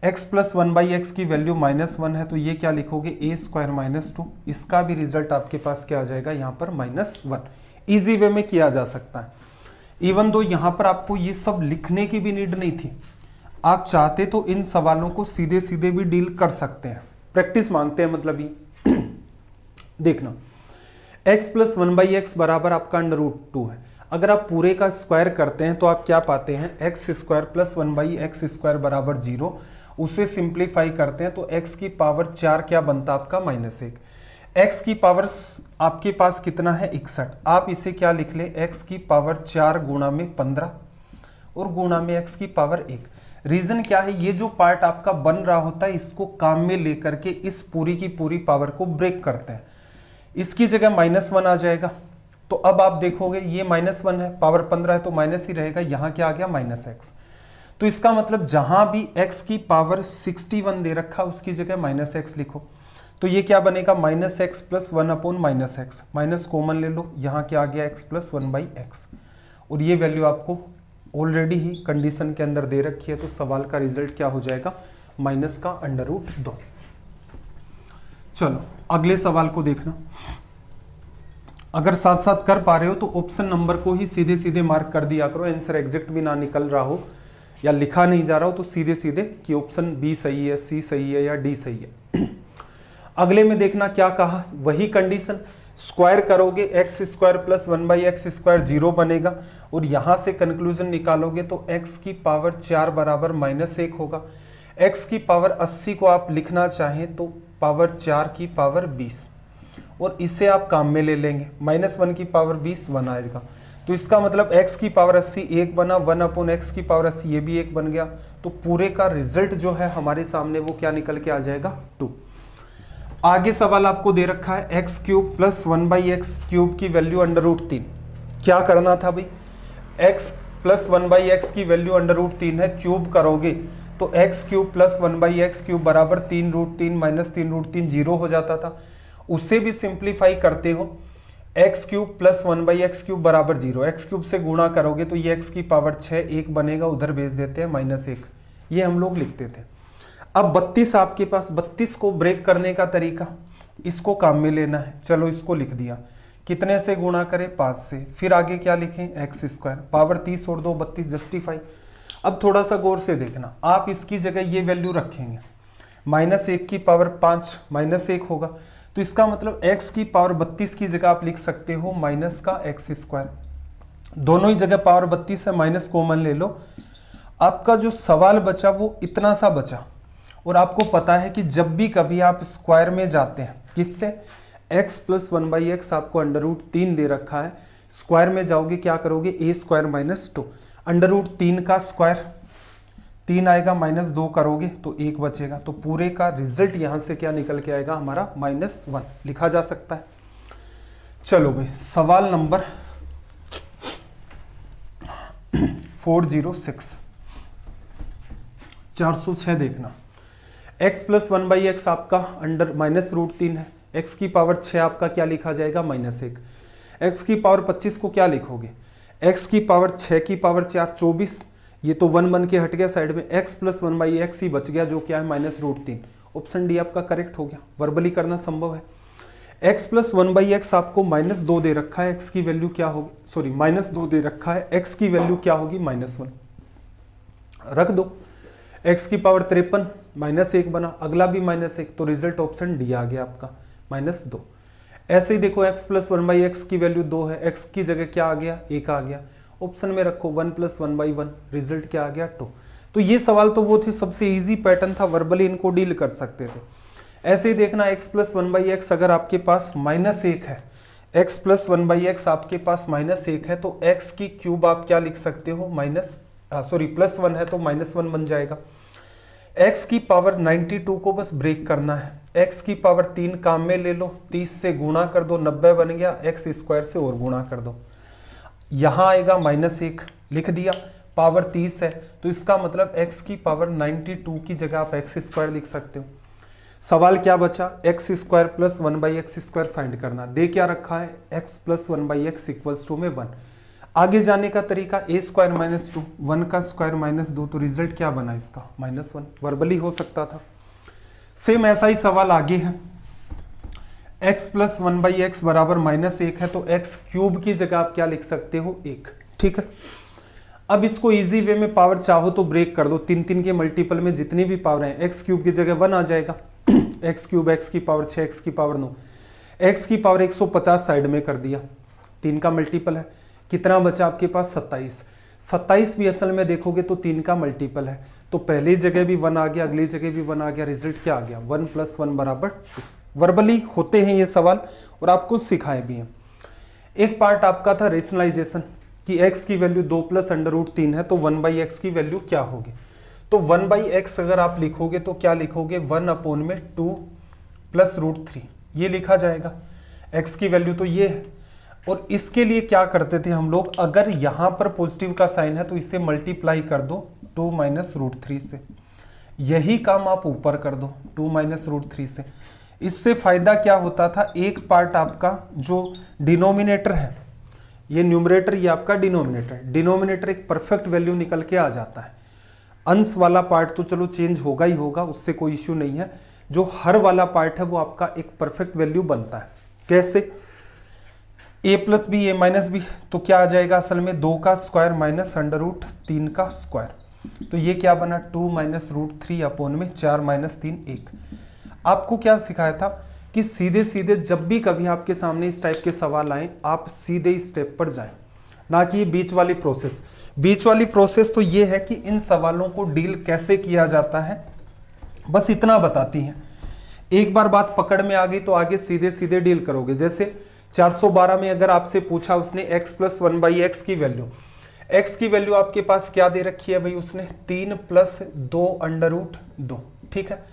x प्लस 1/x की वैल्यू -1 है तो ये क्या लिखोगे? a square -2। इसका भी रिजल्ट आपके पास क्या आ जाएगा? यहाँ पर -1। ईजी वे में किया जा सकता है। इवन दो यहाँ पर आपको ये सब लिखने की भी नीड नहीं थी, आप चाहते तो इन सवालों को सीधे सीधे भी डील कर सकते हैं। प्रैक्टिस मांगते हैं मतलब ये देखना, x प्लस 1/x बराबर आपका √2 है। अगर आप पूरे का स्क्वायर करते हैं तो आप क्या पाते हैं? X square plus 1/x square बराबर 0। उसे सिंप्लीफाई करते हैं तो x की पावर 4 क्या बनता है आपका? -1। x की पावर आपके पास कितना है? 61। आप इसे क्या लिख ले? x की पावर 4 गुणा में 15 और गुणा में x की पावर 1। रीजन क्या है? ये जो पार्ट आपका बन रहा होता है इसको काम में लेकर के इस पूरी की पूरी पावर को ब्रेक करते हैं। इसकी जगह -1 आ जाएगा तो अब आप देखोगे ये -1 है, पावर 15 है तो माइनस ही रहेगा। यहाँ क्या आ गया? -x। तो इसका मतलब जहां भी x की पावर 61 दे रखा उसकी जगह -x लिखो तो ये क्या बनेगा? -x plus 1/-x। Minus common ले लो, यहाँ क्या आ गया? x plus 1/x। और ये वैल्यू आपको ऑलरेडी ही कंडीशन के अंदर दे रखी है तो सवाल का रिजल्ट क्या हो जाएगा? माइनस का √2। चलो अगले सवाल को देखना। अगर साथ साथ कर पा रहे हो तो ऑप्शन नंबर को ही सीधे सीधे मार्क कर दिया करो। आंसर एग्जैक्ट भी ना निकल रहा हो या लिखा नहीं जा रहा हो तो सीधे सीधे कि ऑप्शन बी सही है, सी सही है या डी सही है। अगले में देखना क्या कहा, वही कंडीशन, स्क्वायर करोगे x square plus 1/x square 0 बनेगा और यहां से कंक्लूजन निकालोगे तो x की पावर 4 बराबर -1 होगा। x की पावर 80 को आप लिखना चाहें तो पावर 4 की पावर 20 और इसे आप काम में ले लेंगे। -1 की पावर 20 1 आएगा तो इसका मतलब x की पावर 80 1 बना, 1/x की पावर 80 ये भी 1 बन गया। तो पूरे का रिजल्ट जो है हमारे सामने वो क्या निकल के आ जाएगा? 2। आगे सवाल आपको दे रखा है x cube plus 1/x cube की वैल्यू √3। क्या करना था भाई? x प्लस 1/x की वैल्यू √3 है, क्यूब करोगे तो x cube plus 1/x cube बराबर 3√3 माइनस 3√3 0 हो जाता था। उसे भी सिंप्लीफाई करते हो, x cube plus 1/x cube बराबर 0। x क्यूब से गुणा करोगे तो ये x की पावर 6 1 बनेगा, उधर भेज देते हैं -1। ये हम लोग लिखते थे। अब 32 आपके पास, 32 को ब्रेक करने का तरीका, इसको काम में लेना है। चलो इसको लिख दिया, कितने से गुणा करें? 5 से। फिर आगे क्या लिखें? एक्स स्क्वायर, पावर 30 और 2 32 जस्टिफाई। अब थोड़ा सा गौर से देखना, आप इसकी जगह ये वैल्यू रखेंगे, -1 की पावर 5 -1 होगा तो इसका मतलब x की पावर 32 की जगह आप लिख सकते हो माइनस का एक्स स्क्वायर। दोनों ही जगह पावर 32 है, माइनस कॉमन ले लो। आपका जो सवाल बचा वो इतना सा बचा। और आपको पता है कि जब भी कभी आप स्क्वायर में जाते हैं, किससे? x प्लस 1/x आपको √3 दे रखा है, स्क्वायर में जाओगे क्या करोगे? a स्क्वायर -2 √3 का स्क्वायर 3 आएगा, -2 करोगे तो 1 बचेगा। तो पूरे का रिजल्ट यहां से क्या निकल के आएगा? हमारा -1 लिखा जा सकता है। चलो भाई सवाल नंबर 406 406 देखना। x प्लस 1/x आपका -√3 है, x की पावर 6 आपका क्या लिखा जाएगा? -1। x की पावर 25 को क्या लिखोगे? x की पावर 6 की पावर 4 24, ये तो 1 बन के हट गया साइड में, x प्लस 1/x ही बच गया जो क्या है? -√3। ऑप्शन डी आपका करेक्ट हो गया। वर्बली करना संभव है। x प्लस 1/x आपको -2 दे रखा है, x की वैल्यू क्या होगी? सॉरी -2 दे रखा है, x की वैल्यू क्या होगी? -1 रख दो। x की पावर 53 -1 बना, अगला भी -1 तो रिजल्ट ऑप्शन डी आ गया आपका -2। ऐसे ही देखो x प्लस 1/x की वैल्यू 2 है, x की जगह क्या आ गया? 1 आ गया। ऑप्शन में रखो 1 प्लस 1/1, रिजल्ट क्या आ गया? 2। तो ये सवाल तो वो थे, सबसे इजी पैटर्न था, वर्बली इनको डील कर सकते थे। ऐसे ही देखना x प्लस 1/x अगर आपके पास -1 है, x प्लस 1/x आपके पास -1 है तो x की क्यूब आप क्या लिख सकते हो? प्लस 1 है तो -1 बन जाएगा। x की पावर 92 को बस ब्रेक करना है, x की पावर 3 काम में ले लो, 30 से गुणा कर दो, 90 बन गया, x स्क्वायर से और गुणा कर दो, यहां आएगा -1 लिख दिया, पावर 30 है तो इसका मतलब x की पावर 92 की जगह आप x स्क्वायर लिख सकते हो। सवाल क्या बचा, x square plus 1/x square find करना। दे क्या रखा है, x plus 1/x equals to में 1। आगे जाने का तरीका a स्क्वायर -2, 1 का स्क्वायर -2, तो रिजल्ट क्या बना इसका -1, वर्बली हो सकता था। सेम ऐसा ही सवाल आगे है, x प्लस 1/x बराबर -1 है तो x क्यूब की जगह आप क्या लिख सकते हो 1, ठीक है। अब इसको इजी वे में पावर चाहो तो ब्रेक कर दो, 3 के मल्टीपल में जितनी भी पावर है, x क्यूब की जगह 1 आ जाएगा, x क्यूब x की पावर 6, x की पावर 9, x की पावर 150 साइड में कर दिया, 3 का मल्टीपल है, कितना बचा आपके पास 27। 27 भी असल में देखोगे तो 3 का मल्टीपल है, तो पहली जगह भी 1 आ गया, अगली जगह भी 1 आ गया, रिजल्ट क्या आ गया 1 + 1 = 2। वर्बली होते हैं ये सवाल और आपको सिखाए भी हैं। एक पार्ट आपका था रेशनलाइजेशन कि x की वैल्यू 2 + √3 है तो 1/x की वैल्यू क्या होगी, तो 1/x अगर आप लिखोगे तो क्या लिखोगे 1/2 + √3, ये लिखा जाएगा। x की वैल्यू तो ये है, और इसके लिए क्या करते थे हम लोग, अगर यहां पर पॉजिटिव का साइन है तो इसे मल्टीप्लाई कर दो 2 - √3 से, यही काम आप ऊपर कर दो 2 - √3 से। इससे फायदा क्या होता था, एक पार्ट आपका जो डिनोमिनेटर है, ये न्यूमरेटर, ये आपका डिनोमिनेटर, डिनोमिनेटर एक परफेक्ट वैल्यू निकल के आ जाता है। अंश वाला पार्ट तो चलो चेंज होगा ही होगा, उससे कोई इश्यू नहीं है, जो हर वाला पार्ट है वो आपका एक परफेक्ट वैल्यू बनता है। कैसे, a + b a - b, तो क्या आ जाएगा असल में 2 का स्क्वायर माइनस √3 का स्क्वायर, तो ये क्या बना 2 - √3 4 - 3 1। आपको क्या सिखाया था कि सीधे सीधे जब भी कभी आपके सामने इस टाइप के सवाल आए आप सीधे स्टेप पर जाएं, ना कि ये बीच वाली प्रोसेस। बीच वाली प्रोसेस तो ये है कि इन सवालों को डील कैसे किया जाता है, बस इतना बताती है। एक बार बात पकड़ में आ गई तो आगे सीधे सीधे डील करोगे। जैसे 412 में अगर आपसे पूछा उसने x + 1/x की वैल्यू, x की वैल्यू आपके पास क्या दे रखी है भाई, उसने 3 + 2 √2, ठीक है।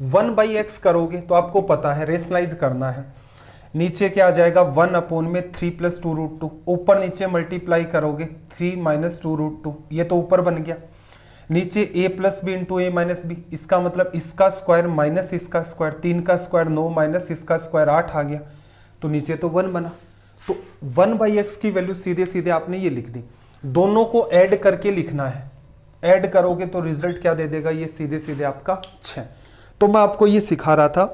1/x करोगे तो आपको पता है रेशनलाइज करना है, नीचे क्या आ जाएगा 1/3 + 2 √2, ऊपर नीचे मल्टीप्लाई करोगे 3 - 2 √2, ये तो ऊपर बन गया, नीचे a + b × a - b, इसका मतलब इसका स्क्वायर माइनस इसका स्क्वायर, 3 का स्क्वायर 9 माइनस इसका स्क्वायर 8 आ गया, तो नीचे तो 1 बना। तो 1/x की वैल्यू सीधे सीधे आपने ये लिख दी, दोनों को ऐड करके लिखना है, ऐड करोगे तो रिजल्ट क्या दे देगा, ये सीधे सीधे आपका 6। तो मैं आपको ये सिखा रहा था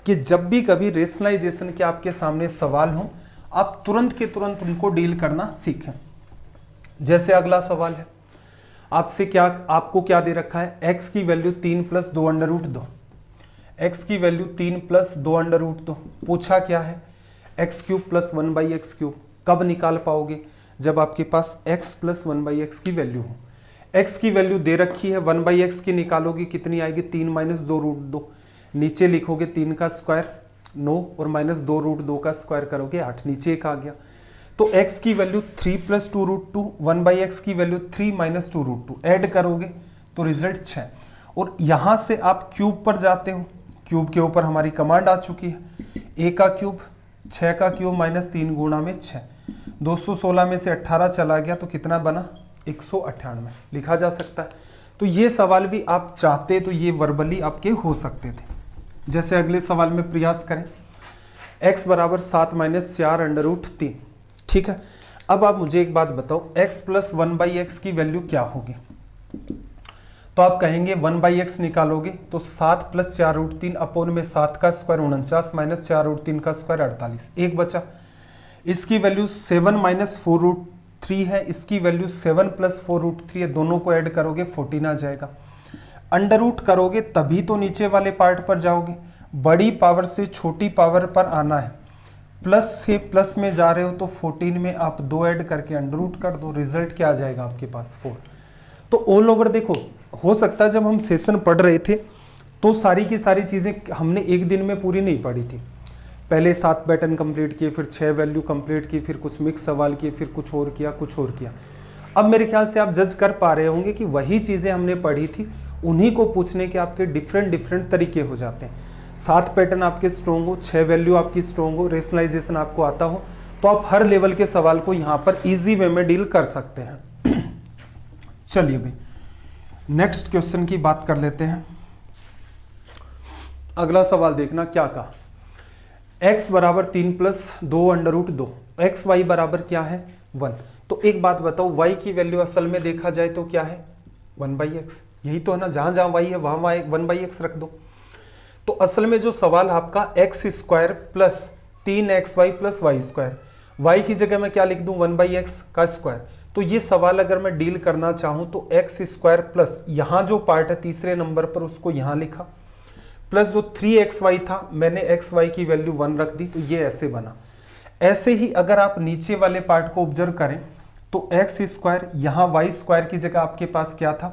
कि जब भी कभी रेशनलाइजेशन के आपके सामने सवाल हो आप तुरंत के तुरंत उनको डील करना सीखें। जैसे अगला सवाल है, आपसे क्या, आपको क्या दे रखा है, x की वैल्यू 3 + 2 √2, x की वैल्यू 3 + 2 √2, पूछा क्या है x³ + 1/x³। कब निकाल पाओगे, जब आपके पास x + 1/x की वैल्यू हो। x की वैल्यू दे रखी है, 1/x की निकालोगे कितनी आएगी 3 - 2 √2, नीचे लिखोगे 3 का स्क्वायर 9 और -2 √2 का स्क्वायर करोगे 8, नीचे 1 आ गया। तो x की वैल्यू 3 + 2 √2, 1/x की वैल्यू 3 - 2 √2, ऐड करोगे तो रिजल्ट 6। और यहां से आप क्यूब पर जाते हो, क्यूब के ऊपर हमारी कमांड आ चुकी है, a का क्यूब 6 का क्यूब -3 × 6, 216 में से 18 चला गया तो कितना बना 198 लिखा जा सकता है। तो ये सवाल भी आप चाहते तो ये वर्बली आपके हो सकते थे। जैसे अगले सवाल में प्रयास करें, x = 7 - 4 √3, ठीक है। अब आप मुझे एक बात बताओ, x + 1/x की वैल्यू क्या होगी, तो आप कहेंगे 1/x निकालोगे तो 7 + 4 √3 / 7 का स्क्वायर 49 - 4 √3 का स्क्वायर 48, एक बचा। इसकी वैल्यू 7 - 4 √3 है, इसकी वैल्यू 7 + 4 √3 है, दोनों को ऐड करोगे 14 आ जाएगा। अंडर रूट करोगे तभी तो नीचे वाले पार्ट पर जाओगे, बड़ी पावर से छोटी पावर पर आना है, प्लस से प्लस में जा रहे हो तो 14 में आप 2 ऐड करके अंडर रूट कर दो, रिजल्ट क्या आ जाएगा आपके पास 4। तो ऑल ओवर देखो, हो सकता है जब हम सेशन पढ़ रहे थे तो सारी की सारी चीज़ें हमने एक दिन में पूरी नहीं पढ़ी थी। पहले 7 पैटर्न कंप्लीट किए, फिर 6 वैल्यू कंप्लीट की, फिर कुछ मिक्स सवाल किए, फिर कुछ और किया, कुछ और किया। अब मेरे ख्याल से आप जज कर पा रहे होंगे कि वही चीज़ें हमने पढ़ी थी उन्हीं को पूछने के आपके डिफरेंट तरीके हो जाते हैं। 7 पैटर्न आपके स्ट्रोंग हो, 6 वैल्यू आपकी स्ट्रोंग हो, रेशनलाइजेशन आपको आता हो, तो आप हर लेवल के सवाल को यहाँ पर इजी वे में डील कर सकते हैं। चलिए भाई नेक्स्ट क्वेश्चन की बात कर लेते हैं। अगला सवाल देखना क्या कहा, x बराबर 3 plus 2 under root 2, x y बराबर क्या है 1। तो एक बात बताओ, y की वैल्यू असल में देखा जाए तो क्या है 1/x, यही तो है ना, जहां जहां y है वहां 1/x रख दो। तो असल में जो सवाल आपका x square plus 3xy plus y square, y की जगह मैं क्या लिख दूं 1/x का स्क्वायर। तो ये सवाल अगर मैं डील करना चाहूं तो एक्स स्क्वायर प्लस यहां जो पार्ट है तीसरे नंबर पर उसको यहां लिखा, प्लस जो 3xy था मैंने xy की वैल्यू 1 रख दी, तो ये ऐसे बना। ऐसे ही अगर आप नीचे वाले पार्ट को ऑब्जर्व करें तो एक्स स्क्वायर यहाँ वाई स्क्वायर की जगह आपके पास क्या था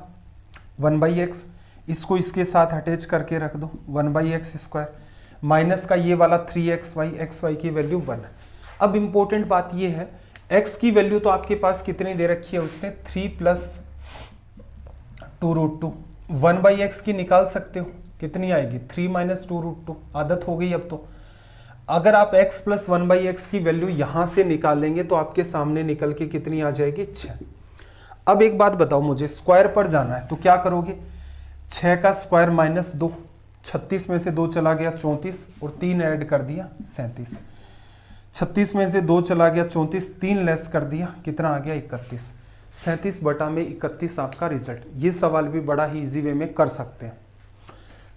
1/x, इसको इसके साथ अटैच करके रख दो 1/x स्क्वायर, माइनस का ये वाला 3xy, xy की वैल्यू 1 है। अब इंपॉर्टेंट बात ये है, x की वैल्यू तो आपके पास कितनी दे रखी है उसने 3 प्लस 2√2, 1/x की निकाल सकते हो, कितनी आएगी 3 माइनस 2√2, आदत हो गई अब तो। अगर आप x प्लस 1/x की वैल्यू यहां से निकालेंगे तो आपके सामने निकल के कितनी आ जाएगी 6। अब एक बात बताओ मुझे, स्क्वायर पर जाना है तो क्या करोगे, 6 का स्क्वायर माइनस 2, 36 में से 2 चला गया 34 और 3 ऐड कर दिया 37, 36 में से 2 चला गया 34, 3 लेस कर दिया कितना आ गया 31, 37/31 आपका रिजल्ट। ये सवाल भी बड़ा ही इजी वे में कर सकते हैं,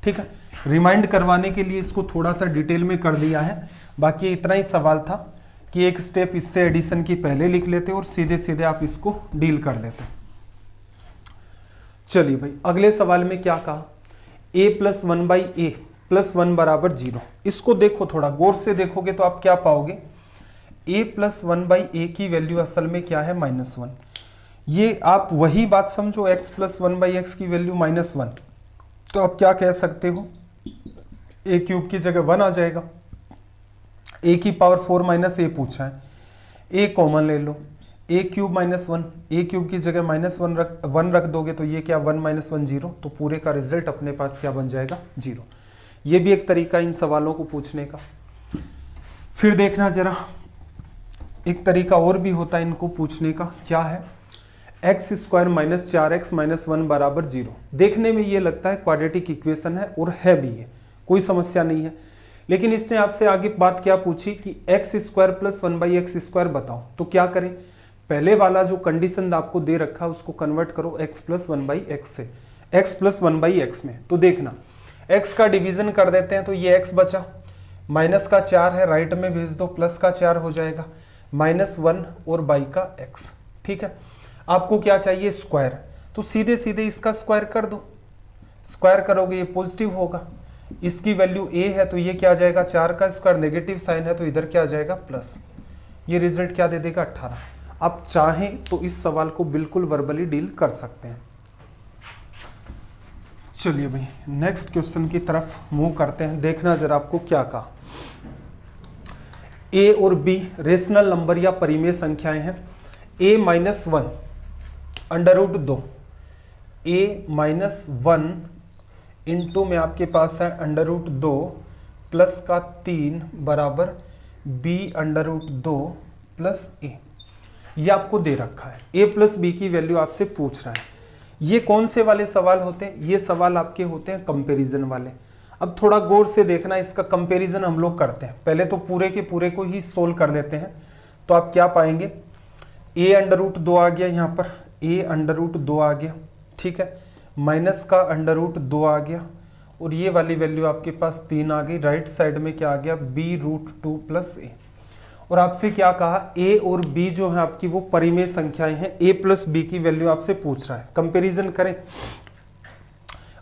ठीक है। रिमाइंड करवाने के लिए इसको थोड़ा सा डिटेल में कर दिया है, बाकी इतना ही सवाल था कि एक स्टेप इससे एडिशन की पहले लिख लेते और सीधे सीधे आप इसको डील कर देते। चलिए भाई अगले सवाल में क्या कहा, a प्लस 1/a प्लस 1 बराबर 0। इसको देखो, थोड़ा गौर से देखोगे तो आप क्या पाओगे, a प्लस 1/a की वैल्यू असल में क्या है -1। ये आप वही बात समझो, x प्लस 1/x की वैल्यू -1, तो आप क्या कह सकते हो a क्यूब की जगह 1 आ जाएगा। a की पावर 4 माइनस a पूछा है, a कॉमन ले लो, a क्यूब -1, a क्यूब की जगह -1 रख दोगे तो ये क्या 1 - 1 0, तो पूरे का रिजल्ट अपने पास क्या बन जाएगा 0। ये भी एक तरीका इन सवालों को पूछने का। फिर देखना जरा, एक तरीका और भी होता है इनको पूछने का, क्या है, x square minus 4x minus 1 बराबर 0। देखने में ये लगता है क्वाड्रेटिक इक्वेशन है और है भी, ये कोई समस्या नहीं है, लेकिन इसने आपसे आगे बात क्या पूछी कि x square plus 1/x square बताओ। तो क्या करें, पहले वाला जो कंडीशन आपको दे रखा है उसको कन्वर्ट करो x प्लस 1/x से x प्लस 1/x में। तो देखना x का डिवीजन कर देते हैं तो ये x बचा, माइनस का 4 है राइट में भेज दो, प्लस का 4 हो जाएगा, -1 और बाई का x, ठीक है। आपको क्या चाहिए स्क्वायर, तो सीधे सीधे इसका स्क्वायर कर दो, स्क्वायर करोगे ये पॉजिटिव होगा, इसकी वैल्यू a है तो ये क्या आ जाएगा 4 का स्क्वायर, नेगेटिव साइन है तो इधर क्या आ जाएगा प्लस, ये रिजल्ट क्या दे देगा 18। आप चाहें तो इस सवाल को बिल्कुल वर्बली डील कर सकते हैं। चलिए भाई नेक्स्ट क्वेश्चन की तरफ मूव करते हैं। देखना जरा आपको क्या कहा, a और b रेशनल नंबर या परिमेय संख्याएं हैं। a minus 1 under root 2, a minus 1 into में आपके पास है अंडर रूट 2 प्लस का 3 बराबर b under root 2 plus a। ये आपको दे रखा है, a प्लस b की वैल्यू आपसे पूछ रहा है। ये कौन से वाले सवाल होते हैं, ये सवाल आपके होते हैं कंपैरिजन वाले। अब थोड़ा गौर से देखना, इसका कंपैरिजन हम लोग करते हैं, पहले तो पूरे के पूरे को ही सोल्व कर देते हैं। तो आप क्या पाएंगे, a अंडर रूट 2 आ गया, यहाँ पर a अंडर रूट 2 आ गया, ठीक है, माइनस का अंडर रूट 2 आ गया और ये वाली वैल्यू आपके पास 3 आ गई, राइट साइड में क्या आ गया b रूट 2 प्लस a। और आपसे क्या कहा, a और b जो है आपकी वो परिमेय संख्याएं हैं, a प्लस b की वैल्यू आपसे पूछ रहा है। कंपैरिजन करें,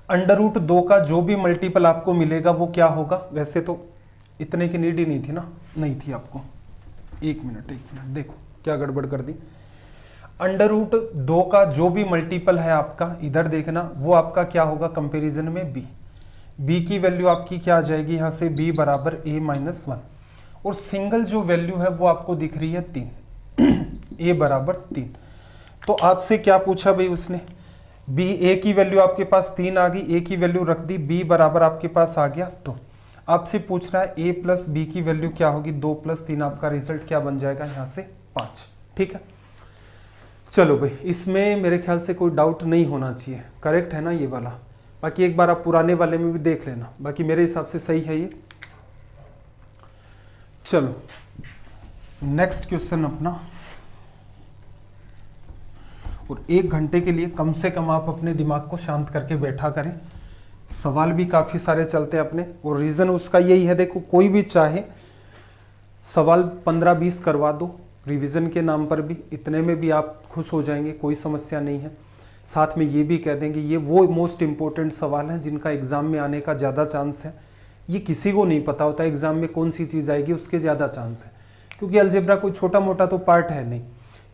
अंडर रूट 2 का जो भी मल्टीपल आपको मिलेगा वो क्या होगा, वैसे तो इतने की नीड ही नहीं थी ना, नहीं थी आपको, एक मिनट देखो क्या गड़बड़ कर दी। अंडर रूट 2 का जो भी मल्टीपल है आपका, इधर देखना, वो आपका क्या होगा कंपैरिजन में b की वैल्यू आपकी क्या आ जाएगी यहाँ से b बराबर a माइनस 1, और सिंगल जो वैल्यू है वो आपको दिख रही है 3 a बराबर 3। तो आपसे क्या पूछा भाई उसने, बी ए की वैल्यू आपके पास 3 आ गई, ए की वैल्यू रख दी, बी बराबर आपके पास आ गया 2। आपसे पूछ रहा है ए प्लस बी की वैल्यू क्या होगी, 2 + 3, आपका रिजल्ट क्या बन जाएगा यहाँ से 5। ठीक है, चलो भाई इसमें मेरे ख्याल से कोई डाउट नहीं होना चाहिए, करेक्ट है ना ये वाला। बाकी एक बार आप पुराने वाले में भी देख लेना, बाकी मेरे हिसाब से सही है ये। चलो नेक्स्ट क्वेश्चन अपना, और 1 घंटे के लिए कम से कम आप अपने दिमाग को शांत करके बैठा करें। सवाल भी काफ़ी सारे चलते हैं अपने, और रीज़न उसका यही है, देखो कोई भी चाहे सवाल 15-20 करवा दो रिवीजन के नाम पर भी, इतने में भी आप खुश हो जाएंगे, कोई समस्या नहीं है। साथ में ये भी कह देंगे ये वो मोस्ट इम्पोर्टेंट सवाल हैं जिनका एग्ज़ाम में आने का ज़्यादा चांस है। ये किसी को नहीं पता होता एग्ज़ाम में कौन सी चीज़ आएगी, उसके ज़्यादा चांस है, क्योंकि अलजेब्रा कोई छोटा मोटा तो पार्ट है नहीं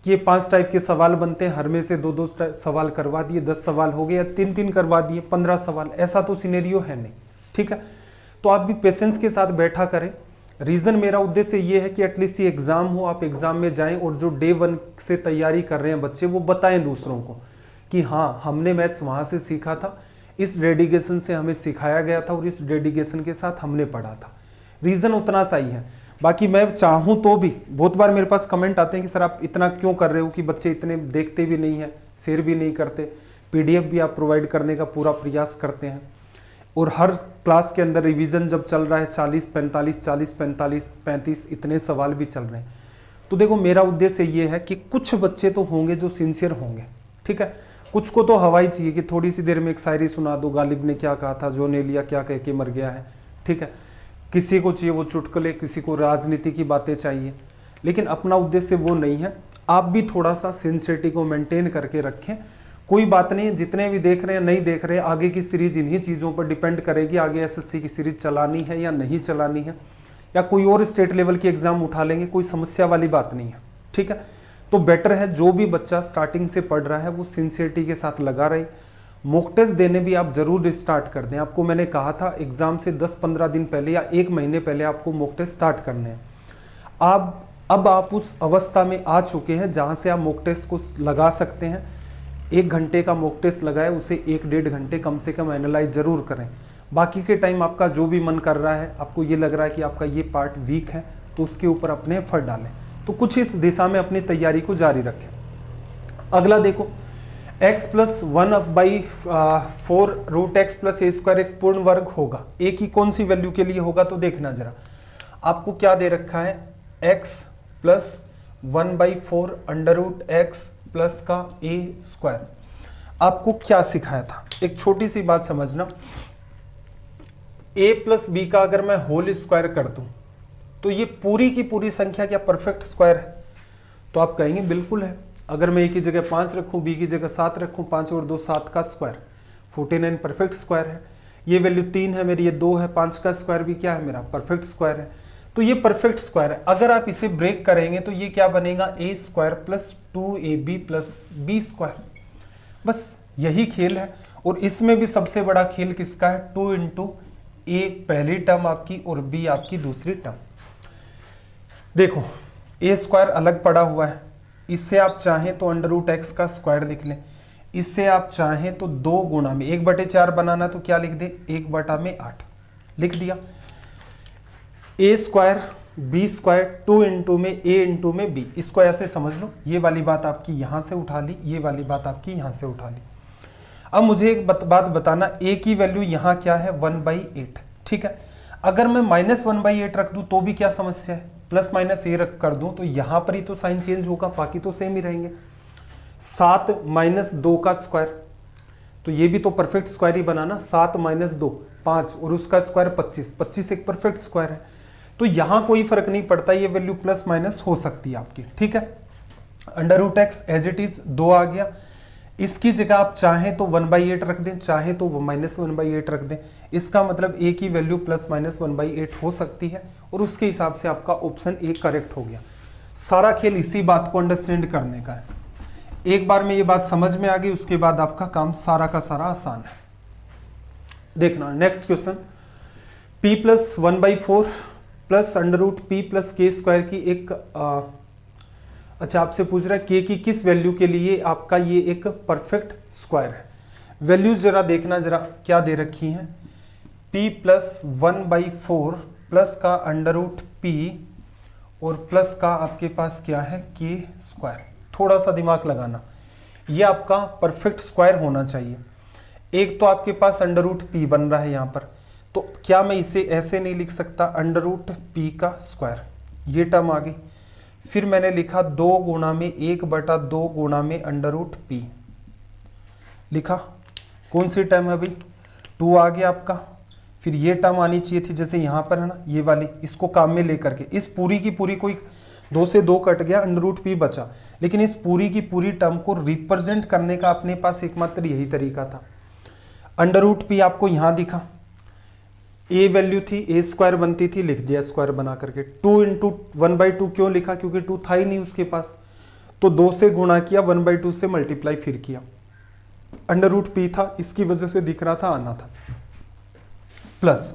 कि ये 5 टाइप के सवाल बनते हैं, हर में से 2-2 सवाल करवा दिए, 10 सवाल हो गए, या 3-3 करवा दिए 15 सवाल, ऐसा तो सिनेरियो है नहीं। ठीक है, तो आप भी पेशेंस के साथ बैठा करें। रीज़न मेरा उद्देश्य ये है कि एटलीस्ट ये एग्ज़ाम हो, आप एग्ज़ाम में जाएं और जो डे 1 से तैयारी कर रहे हैं बच्चे, वो बताएं दूसरों को कि हाँ हमने मैथ्स वहाँ से सीखा था, इस डेडिकेशन से हमें सिखाया गया था और इस डेडिकेशन के साथ हमने पढ़ा था। रीज़न उतना सा ही है। बाकी मैं चाहूँ तो भी, बहुत बार मेरे पास कमेंट आते हैं कि सर आप इतना क्यों कर रहे हो, कि बच्चे इतने देखते भी नहीं हैं, शेयर भी नहीं करते, PDF भी आप प्रोवाइड करने का पूरा प्रयास करते हैं, और हर क्लास के अंदर रिवीजन जब चल रहा है 40-45, 40-45, 35 इतने सवाल भी चल रहे हैं। तो देखो मेरा उद्देश्य ये है कि कुछ बच्चे तो होंगे जो सिंसियर होंगे, ठीक है, कुछ को तो हवाई चाहिए कि थोड़ी सी देर में एक शायरी सुना दो, गालिब ने क्या कहा था, जो ने लिया क्या कह के मर गया है। ठीक है, किसी को चाहिए वो चुटकुले, किसी को राजनीति की बातें चाहिए, लेकिन अपना उद्देश्य वो नहीं है। आप भी थोड़ा सा सिंसियरिटी को मेंटेन करके रखें। कोई बात नहीं है, जितने भी देख रहे हैं नहीं देख रहे हैं, आगे की सीरीज इन्हीं चीज़ों पर डिपेंड करेगी, आगे SSC की सीरीज चलानी है या नहीं चलानी है, या कोई और स्टेट लेवल की एग्जाम उठा लेंगे, कोई समस्या वाली बात नहीं है। ठीक है, तो बेटर है जो भी बच्चा स्टार्टिंग से पढ़ रहा है वो सिंसियरिटी के साथ लगा रहे। मॉक टेस्ट देने भी आप जरूर स्टार्ट कर दें। आपको मैंने कहा था एग्जाम से 10-15 दिन पहले या 1 महीने पहले आपको मॉक टेस्ट स्टार्ट करने हैं। अब आप उस अवस्था में आ चुके हैं जहां से आप मॉक टेस्ट को लगा सकते हैं। 1 घंटे का मॉक टेस्ट लगाए, उसे 1-1.5 घंटे कम से कम एनालाइज जरूर करें। बाकी के टाइम आपका जो भी मन कर रहा है, आपको ये लग रहा है कि आपका ये पार्ट वीक है, तो उसके ऊपर अपने एफर्ट डालें। तो कुछ इस दिशा में अपनी तैयारी को जारी रखें। अगला देखो, x + 1/4 √x + a² एक पूर्ण वर्ग होगा। a की कौन सी वैल्यू के लिए होगा तो देखना जरा, आपको क्या दे रखा है, x + 1/4 √x प्लस का a²। आपको क्या सिखाया था, एक छोटी सी बात समझना, a + b का अगर मैं होल स्क्वायर कर दूं तो ये पूरी की पूरी संख्या क्या परफेक्ट स्क्वायर है? तो आप कहेंगे बिल्कुल है। अगर मैं a की जगह 5 रखूं, b की जगह 7 रखूं, 5 और 2 7 का स्क्वायर, 49 परफेक्ट स्क्वायर है। ये वैल्यू 3 है मेरी, ये 2 है, 5 का स्क्वायर भी क्या है मेरा, परफेक्ट स्क्वायर है। तो ये परफेक्ट स्क्वायर है। अगर आप इसे ब्रेक करेंगे तो ये क्या बनेगा, a² + 2ab + b²। बस यही खेल है, और इसमें भी सबसे बड़ा खेल किसका है, 2 × a पहली टर्म आपकी और b आपकी दूसरी टर्म। देखो a² अलग पड़ा हुआ है, इससे आप चाहें तो √x का स्क्वायर लिख लें, इससे आप चाहें तो 2 गुणा में 1/4 बनाना तो क्या लिख दे, 1/8 लिख दिया। a² b² 2 × में a × में b, इसको ऐसे समझ लो, ये वाली बात आपकी यहां से उठा ली, ये वाली बात आपकी यहां से उठा ली। अब मुझे एक बात बताना, a की वैल्यू यहां क्या है, 1/8। ठीक है, अगर मैं -1/8 रख दूं तो भी क्या समस्या है, +- a कर दूं तो यहां पर ही तो साइन चेंज होगा, बाकी तो सेम ही रहेंगे। 7 - 2 का स्क्वायर, तो ये भी तो परफेक्ट स्क्वायर ही बना ना, 7 - 2 5 और उसका स्क्वायर 25, 25 एक परफेक्ट स्क्वायर है। तो यहां कोई फर्क नहीं पड़ता, ये वैल्यू ± हो सकती है आपकी। ठीक है, √x एज इट इज 2 आ गया, इसकी जगह आप चाहें तो 1/8 रख दें, चाहे तो -1/8 रख दें। इसका मतलब a की वैल्यू ± 1/8 हो सकती है, और उसके हिसाब से आपका ऑप्शन ए करेक्ट हो गया। सारा खेल इसी बात को अंडरस्टैंड करने का है। एक बार में ये बात समझ में आ गई, उसके बाद आपका काम सारा का सारा आसान है। देखना next question, p + 1/4 + √p + k² की एक अच्छा आपसे पूछ रहा है k की किस वैल्यू के लिए आपका ये एक परफेक्ट स्क्वायर है। वैल्यूज जरा देखना, जरा क्या दे रखी हैं, p प्लस 1/4 प्लस का अंडर रूट p और प्लस का आपके पास क्या है k स्क्वायर। थोड़ा सा दिमाग लगाना, ये आपका परफेक्ट स्क्वायर होना चाहिए। एक तो आपके पास अंडर रूट p बन रहा है यहाँ पर, तो क्या मैं इसे ऐसे नहीं लिख सकता, अंडर रूट p का स्क्वायर, ये टर्म आ गई। फिर मैंने लिखा 2 गुणा में 1/2 गुणा में अंडर रूट p लिखा। कौन सी टर्म है भाई, 2 आ गया आपका। फिर ये टर्म आनी चाहिए थी, जैसे यहाँ पर है ना ये वाली, इसको काम में लेकर के इस पूरी की पूरी, कोई 2 से 2 कट गया, अंडर रूट p बचा, लेकिन इस पूरी की पूरी टर्म को रिप्रेजेंट करने का अपने पास एकमात्र यही तरीका था। अंडर रूट p आपको यहाँ दिखा, a वैल्यू थी, a स्क्वायर बनती थी, लिख दिया स्क्वायर बना करके। 2 इंटू 1/2 क्यों लिखा, क्योंकि 2 था ही नहीं उसके पास, तो 2 से गुणा किया, 1/2 से मल्टीप्लाई फिर किया, अंडर रूट p था, इसकी वजह से दिख रहा था, आना था। प्लस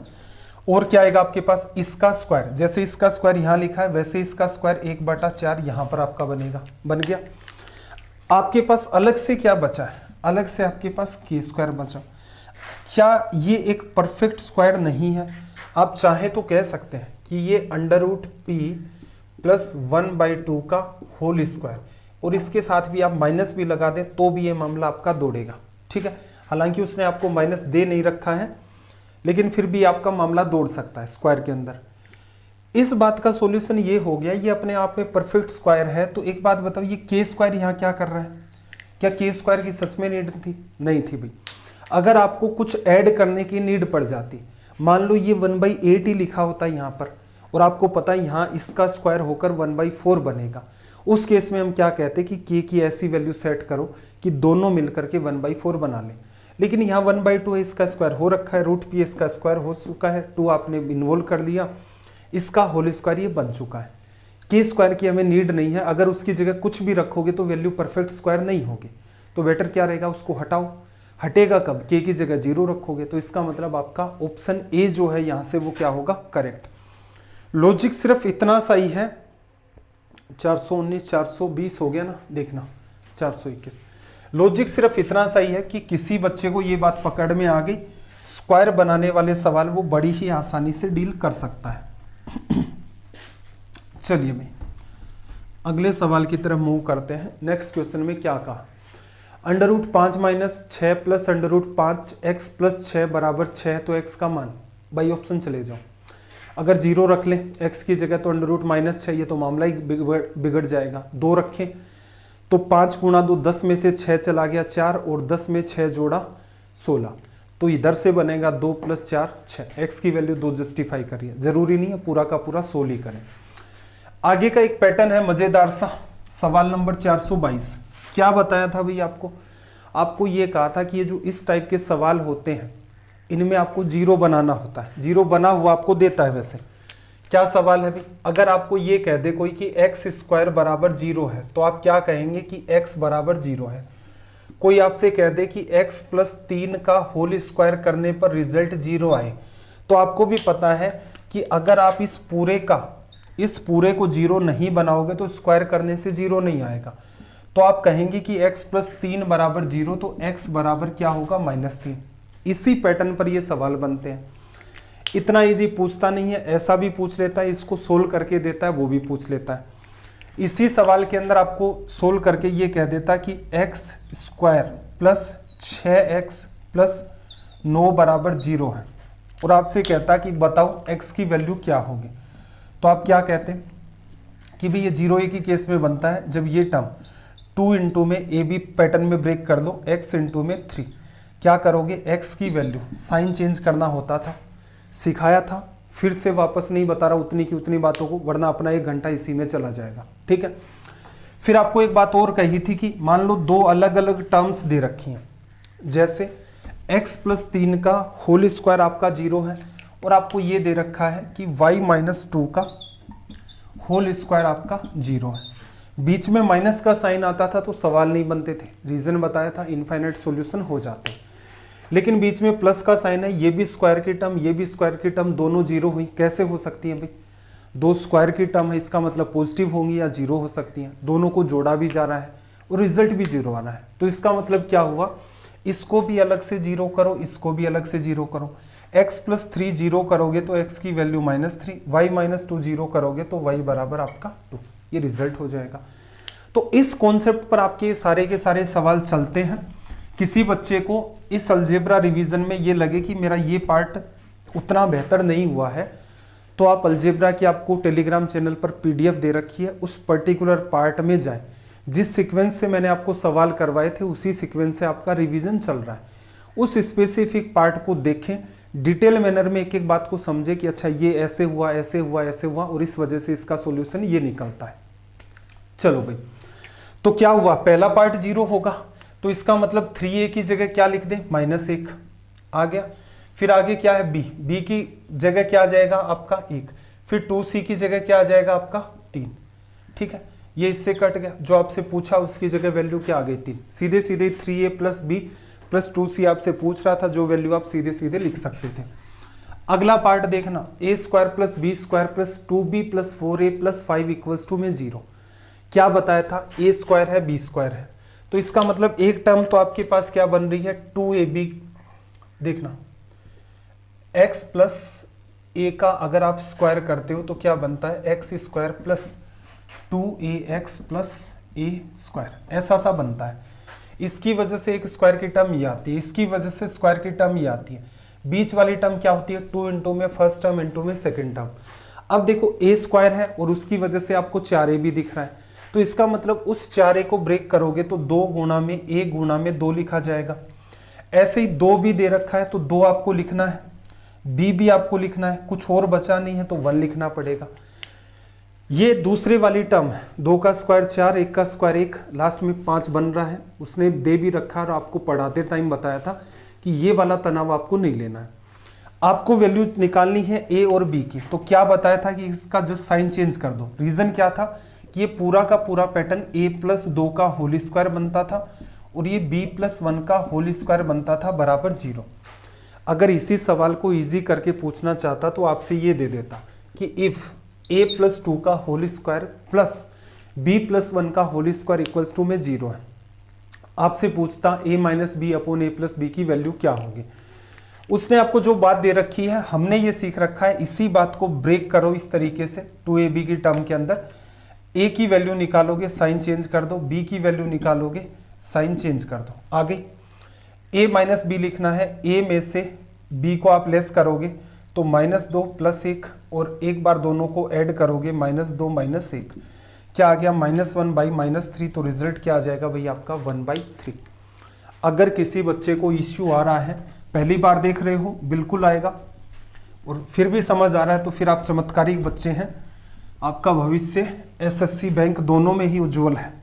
और क्या आएगा आपके पास, इसका स्क्वायर, जैसे इसका स्क्वायर यहाँ लिखा है वैसे इसका स्क्वायर 1/4 यहाँ पर आपका बनेगा, बन गया। आपके पास अलग से क्या बचा है, अलग से आपके पास k स्क्वायर बचा। क्या ये एक परफेक्ट स्क्वायर नहीं है? आप चाहे तो कह सकते हैं कि ये अंडर रूट p प्लस 1/2 का होल स्क्वायर, और इसके साथ भी आप माइनस भी लगा दें तो भी ये मामला आपका दौड़ेगा, ठीक है। हालांकि उसने आपको माइनस दे नहीं रखा है, लेकिन फिर भी आपका मामला दौड़ सकता है स्क्वायर के अंदर। इस बात का सॉल्यूशन ये हो गया, ये अपने आप में परफेक्ट स्क्वायर है। तो एक बात बताओ, ये k स्क्वायर यहाँ क्या कर रहा है, क्या k स्क्वायर की सच में नीड थी? नहीं थी भाई। अगर आपको कुछ ऐड करने की नीड पड़ जाती, मान लो ये 1/8 ही लिखा होता है यहाँ पर, और आपको पता है यहाँ इसका स्क्वायर होकर 1/4 बनेगा, उस केस में हम क्या कहते हैं कि k की ऐसी वैल्यू सेट करो कि दोनों मिलकर के 1/4 बना लें। लेकिन यहाँ 1/2 है, इसका स्क्वायर हो रखा है, रूट p इसका स्क्वायर हो चुका है, 2 आपने इन्वॉल्व कर लिया, इसका होल स्क्वायर ये बन चुका है। k स्क्वायर की हमें नीड नहीं है, अगर उसकी जगह कुछ भी रखोगे तो वैल्यू परफेक्ट स्क्वायर नहीं होगी। तो बेटर क्या रहेगा, उसको हटाओ। हटेगा कब, k की जगह 0 रखोगे। तो इसका मतलब आपका ऑप्शन ए जो है यहाँ से वो क्या होगा, करेक्ट। लॉजिक सिर्फ इतना सा ही है, 419 420 हो गया ना, देखना 421। लॉजिक सिर्फ इतना सा ही है कि किसी बच्चे को ये बात पकड़ में आ गई, स्क्वायर बनाने वाले सवाल वो बड़ी ही आसानी से डील कर सकता है। चलिए भाई अगले सवाल की तरफ मूव करते हैं। नेक्स्ट क्वेश्चन में क्या कहा, under root 5 - 6 plus under root 5 x plus 6 बराबर 6, तो x का मान, बाई ऑप्शन चले जाओ। अगर 0 रख लें x की जगह तो अंडर रूट -6, ये तो मामला ही बिगड़ जाएगा। 2 रखें तो 5 गुणा 2 10 में से 6 चला गया 4, और 10 में 6 जोड़ा 16, तो इधर से बनेगा 2 + 4 6। x की वैल्यू 2 जस्टिफाई करिए, जरूरी नहीं है पूरा का पूरा 16 ही करें। आगे का एक पैटर्न है मजेदार सा, सवाल नंबर 422। क्या बताया था भाई आपको ये कहा था कि ये जो इस टाइप के सवाल होते हैं इनमें आपको 0 बनाना होता है। 0 बना हुआ आपको देता है। वैसे क्या सवाल है भाई, अगर आपको ये कह दे कोई कि x² बराबर 0 है, तो आप क्या कहेंगे कि x बराबर 0 है। कोई आपसे कह दे कि x + 3 का होल स्क्वायर करने पर रिजल्ट 0 आए, तो आपको भी पता है कि अगर आप इस पूरे को 0 नहीं बनाओगे तो स्क्वायर करने से 0 नहीं आएगा। तो आप कहेंगे कि x + 3 बराबर 0, तो x बराबर क्या होगा, -3। इसी पैटर्न पर ये सवाल बनते हैं। इतना इजी पूछता नहीं है, ऐसा भी पूछ लेता है, इसको सोल्व करके देता है, वो भी पूछ लेता है। इसी सवाल के अंदर आपको सोल्व करके ये कह देता कि x² + 6x + 9 बराबर 0 है, और आपसे कहता कि बताओ x की वैल्यू क्या होगी। तो आप क्या कहते हैं कि भाई ये 0 एक ही केस में बनता है, जब ये टर्म 2 इंटू में ए बी पैटर्न में ब्रेक कर दो, x इंटू में 3। क्या करोगे, x की वैल्यू, साइन चेंज करना होता था, सिखाया था, फिर से वापस नहीं बता रहा उतनी की उतनी बातों को, वरना अपना 1 घंटा इसी में चला जाएगा, ठीक है। फिर आपको एक बात और कही थी कि मान लो 2 अलग अलग टर्म्स दे रखी हैं, जैसे x + 3 का होल स्क्वायर आपका 0 है, और आपको ये दे रखा है कि y - 2 का होल स्क्वायर आपका 0 है। बीच में माइनस का साइन आता था तो सवाल नहीं बनते थे, रीजन बताया था, इनफाइनाइट सॉल्यूशन हो जाते। लेकिन बीच में प्लस का साइन है, ये भी स्क्वायर की टर्म, ये भी स्क्वायर की टर्म, दोनों 0 हुई, कैसे हो सकती हैं भाई, 2 स्क्वायर की टर्म है, इसका मतलब पॉजिटिव होंगी या 0 हो सकती हैं। दोनों को जोड़ा भी जा रहा है और रिजल्ट भी 0 आना है, तो इसका मतलब क्या हुआ, इसको भी अलग से जीरो करो, इसको भी अलग से जीरो करो। x प्लस 3 जीरो करोगे तो x की वैल्यू -3, y माइनस 2 जीरो करोगे तो y बराबर आपका 2, ये रिजल्ट हो जाएगा। तो इस कॉन्सेप्ट पर आपके सारे के सारे सवाल चलते हैं। किसी बच्चे को इस अलजेब्रा रिवीजन में ये लगे कि मेरा ये पार्ट उतना बेहतर नहीं हुआ है, तो आप अलजेब्रा की आपको टेलीग्राम चैनल पर पीडीएफ दे रखी है, उस पर्टिकुलर पार्ट में जाएं। जिस सीक्वेंस से मैंने आपको सवाल करवाए थे उसी सीक्वेंस से आपका रिवीजन चल रहा है, उस स्पेसिफिक पार्ट को देखें, डिटेल मैनर में एक एक बात को समझे कि अच्छा ये ऐसे हुआ, ऐसे हुआ, ऐसे हुआ और इस वजह से इसका सॉल्यूशन ये निकलता है। चलो भाई, तो क्या हुआ, पहला पार्ट 0 होगा, तो इसका मतलब 3a की जगह क्या लिख दें, -1 आ गया। फिर आगे क्या है, b की जगह क्या आ जाएगा आपका 1, फिर 2c की जगह क्या आ जाएगा आपका 3। ठीक है, ये इससे कट गया, जो आपसे पूछा उसकी जगह वैल्यू क्या आ गई 3, सीधे सीधे 3a plus b plus 2c आपसे पूछ रहा था, जो वैल्यू आप सीधे सीधे लिख सकते थे। अगला पार्ट देखना, a² plus b² plus 2b plus 4a plus 5 equals to में 0। क्या बताया था, a² है b² है, तो इसका मतलब एक टर्म तो आपके पास क्या बन रही है 2ab। देखना x प्लस a का अगर आप स्क्वायर करते हो तो क्या बनता है x² plus 2ax plus a², ऐसा सा बनता है। इसकी वजह से एक स्क्वायर की टर्म ये आती है, इसकी वजह से स्क्वायर की टर्म ये आती है। बीच वाली टर्म क्या होती है 2 इंटू में फर्स्ट टर्म इंटू में सेकेंड टर्म। अब देखो a² है और उसकी वजह से आपको 4a भी दिख रहा है, तो इसका मतलब उस 4a को ब्रेक करोगे तो 2 गुणा में a गुणा में 2 लिखा जाएगा। ऐसे ही 2 भी दे रखा है तो 2 आपको लिखना है, b भी आपको लिखना है, कुछ और बचा नहीं है तो 1 लिखना पड़ेगा। ये दूसरे वाली टर्म है, 2 का स्क्वायर 4, 1 का स्क्वायर 1, लास्ट में 5 बन रहा है, उसने दे भी रखा और आपको पढ़ाते टाइम बताया था कि ये वाला तनाव आपको नहीं लेना है, आपको वैल्यू निकालनी है a और b की। तो क्या बताया था कि इसका जस्ट साइन चेंज कर दो। रीजन क्या था कि ये पूरा का पूरा पैटर्न a प्लस 2 का होल स्क्वायर बनता था और ये b प्लस 1 का होल स्क्वायर बनता था बराबर 0। अगर इसी सवाल को इजी करके पूछना चाहता तो आपसे ये दे देता कि इफ a प्लस 2 का whole square plus b plus 1 का होल स्क्वायर इक्वल्स टू में 0 है, आपसे पूछता a minus b upon a plus b की वैल्यू क्या होगी। उसने आपको जो बात दे रखी है, हमने ये सीख रखा है, इसी बात को ब्रेक करो इस तरीके से। 2ab की टर्म के अंदर a की वैल्यू निकालोगे, साइन चेंज कर दो, b की वैल्यू निकालोगे, साइन चेंज कर दो, आ गई। a माइनस बी लिखना है, a में से b को आप लेस करोगे तो -2 प्लस 1 और एक बार दोनों को ऐड करोगे -2 माइनस 1, क्या आ गया -1/-3। तो रिजल्ट क्या आ जाएगा भाई आपका 1/3। अगर किसी बच्चे को इश्यू आ रहा है, पहली बार देख रहे हो, बिल्कुल आएगा, और फिर भी समझ आ रहा है तो फिर आप चमत्कारिक बच्चे हैं, आपका भविष्य एसएससी बैंक दोनों में ही उज्जवल है।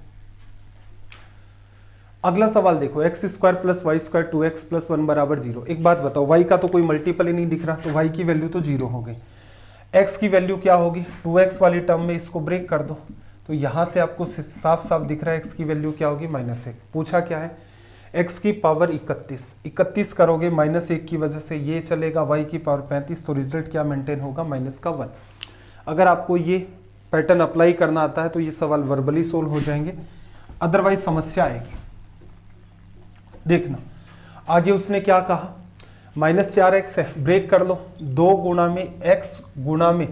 अगला सवाल देखो, x² plus y² 2x plus 1 बराबर 0। एक बात बताओ, y का तो कोई मल्टीपल ही नहीं दिख रहा, तो y की वैल्यू तो 0 हो गई। x की वैल्यू क्या होगी, 2x वाली टर्म में इसको ब्रेक कर दो, तो यहाँ से आपको साफ साफ दिख रहा है x की वैल्यू क्या होगी -1। पूछा क्या है, x की पावर 31 करोगे -1 की वजह से ये चलेगा, y की पावर 35, तो रिजल्ट क्या मेंटेन होगा -1। अगर आपको ये पैटर्न अप्लाई करना आता है तो ये सवाल वर्बली सोल्व हो जाएंगे, अदरवाइज समस्या आएगी। देखना आगे उसने क्या कहा, -4x है, ब्रेक कर लो, 2 गुणा में x गुणा में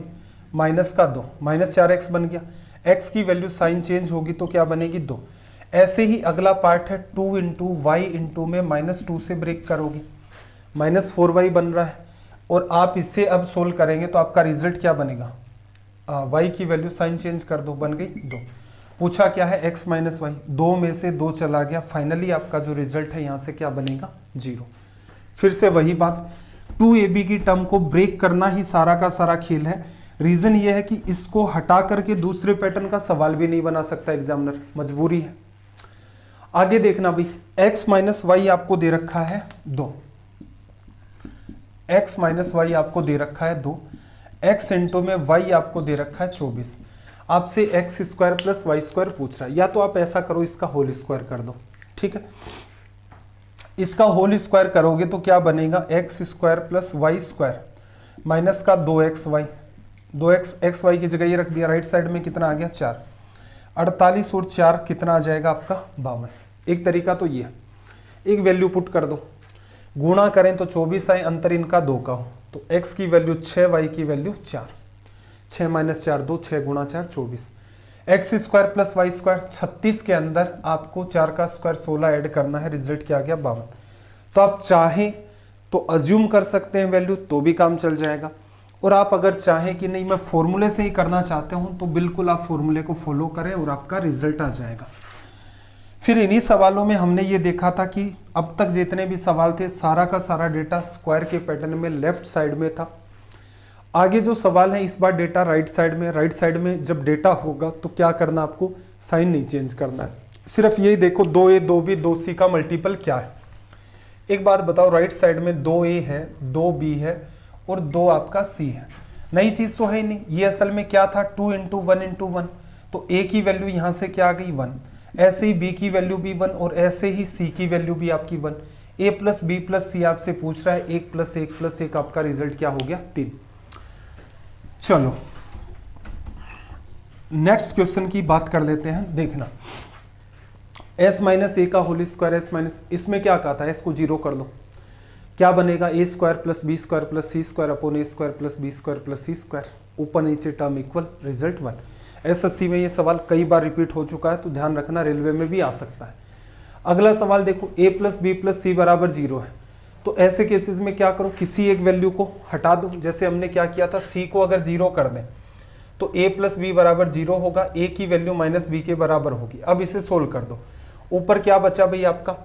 -2, -4x बन गया। x की वैल्यू साइन चेंज होगी तो क्या बनेगी 2। ऐसे ही अगला पार्ट है 2 इंटू वाई इंटू में -2 से ब्रेक करोगे, -4y बन रहा है, और आप इससे अब सोल्व करेंगे तो आपका रिजल्ट क्या बनेगा, y की वैल्यू साइन चेंज कर दो, बन गई 2। पूछा क्या है x माइनस वाई, 2 में से 2 चला गया, फाइनली आपका जो रिजल्ट है यहाँ से क्या बनेगा 0। फिर से वही बात, 2ab की टर्म को ब्रेक करना ही सारा का सारा खेल है। रीजन ये है कि इसको हटा करके दूसरे पैटर्न का सवाल भी नहीं बना सकता एग्जामिनर, मजबूरी है। आगे देखना भाई, x माइनस वाई आपको दे रखा है 2, x माइनस वाई आपको दे रखा है 2, x इंटू में y आपको दे रखा है 24। आपसे x² प्लस y² पूछ रहा है, या तो आप ऐसा करो इसका होल स्क्वायर कर दो, ठीक है। इसका होल स्क्वायर करोगे तो क्या बनेगा, x² प्लस y² माइनस का 2xy, 2xy की जगह ये रख दिया, राइट साइड में कितना आ गया 4, 48 और 4 कितना आ जाएगा आपका 52। एक तरीका तो ये है। एक वैल्यू पुट कर दो, गुणा करें तो 24 आए, अंतर इनका 2 का हो, तो x की वैल्यू 6, y की value 4, 6 - 4 2, 6 × 4 24, x square plus y square 36 के अंदर आपको 4 का स्क्वायर 16 ऐड करना है, रिजल्ट क्या आ गया 52। तो आप चाहें तो अज्यूम कर सकते हैं वैल्यू, तो भी काम चल जाएगा, और आप अगर चाहें कि नहीं मैं फॉर्मूले से ही करना चाहते हूं तो बिल्कुल आप फॉर्मूले को फॉलो करें और आपका रिजल्ट आ जाएगा। फिर इन्हीं सवालों में हमने ये देखा था कि अब तक जितने भी सवाल थे सारा का सारा डेटा स्क्वायर के पैटर्न में लेफ्ट साइड में था। आगे जो सवाल है इस बार डेटा राइट साइड में, राइट साइड में जब डेटा होगा तो क्या करना, आपको साइन नहीं चेंज करना है, सिर्फ यही देखो 2a 2b 2c का मल्टीपल क्या है। एक बात बताओ, राइट साइड में 2a है, 2b है और 2 आपका c है, नई चीज तो है ही नहीं। ये असल में क्या था, 2 × 1 × 1, तो a की वैल्यू यहां से क्या आ गई 1, ऐसे ही b की वैल्यू भी 1 और ऐसे ही c की वैल्यू भी आपकी 1। a + b + c आपसे पूछ रहा है, 1 + 1 + 1 आपका रिजल्ट क्या हो गया 3। चलो नेक्स्ट क्वेश्चन की बात कर लेते हैं। देखना s - a का होल स्क्वायर, s - इसमें क्या कहा था, s को 0 कर लो, क्या बनेगा a² + b² + c² upon a² + b² + c², ऊपर नीचे टर्म इक्वल, रिजल्ट 1। S80 में ये सवाल कई बार रिपीट हो चुका है तो ध्यान रखना, रेलवे में भी आ सकता है। अगला सवाल देखो, a + b + c = 0 है, तो ऐसे केसेस में क्या करो, किसी एक वैल्यू को हटा दो। जैसे हमने क्या किया था, c को अगर 0 कर दें तो a + b = 0 होगा, a की वैल्यू -b के बराबर होगी। अब इसे सोल्व कर दो, ऊपर क्या बचा भाई आपका,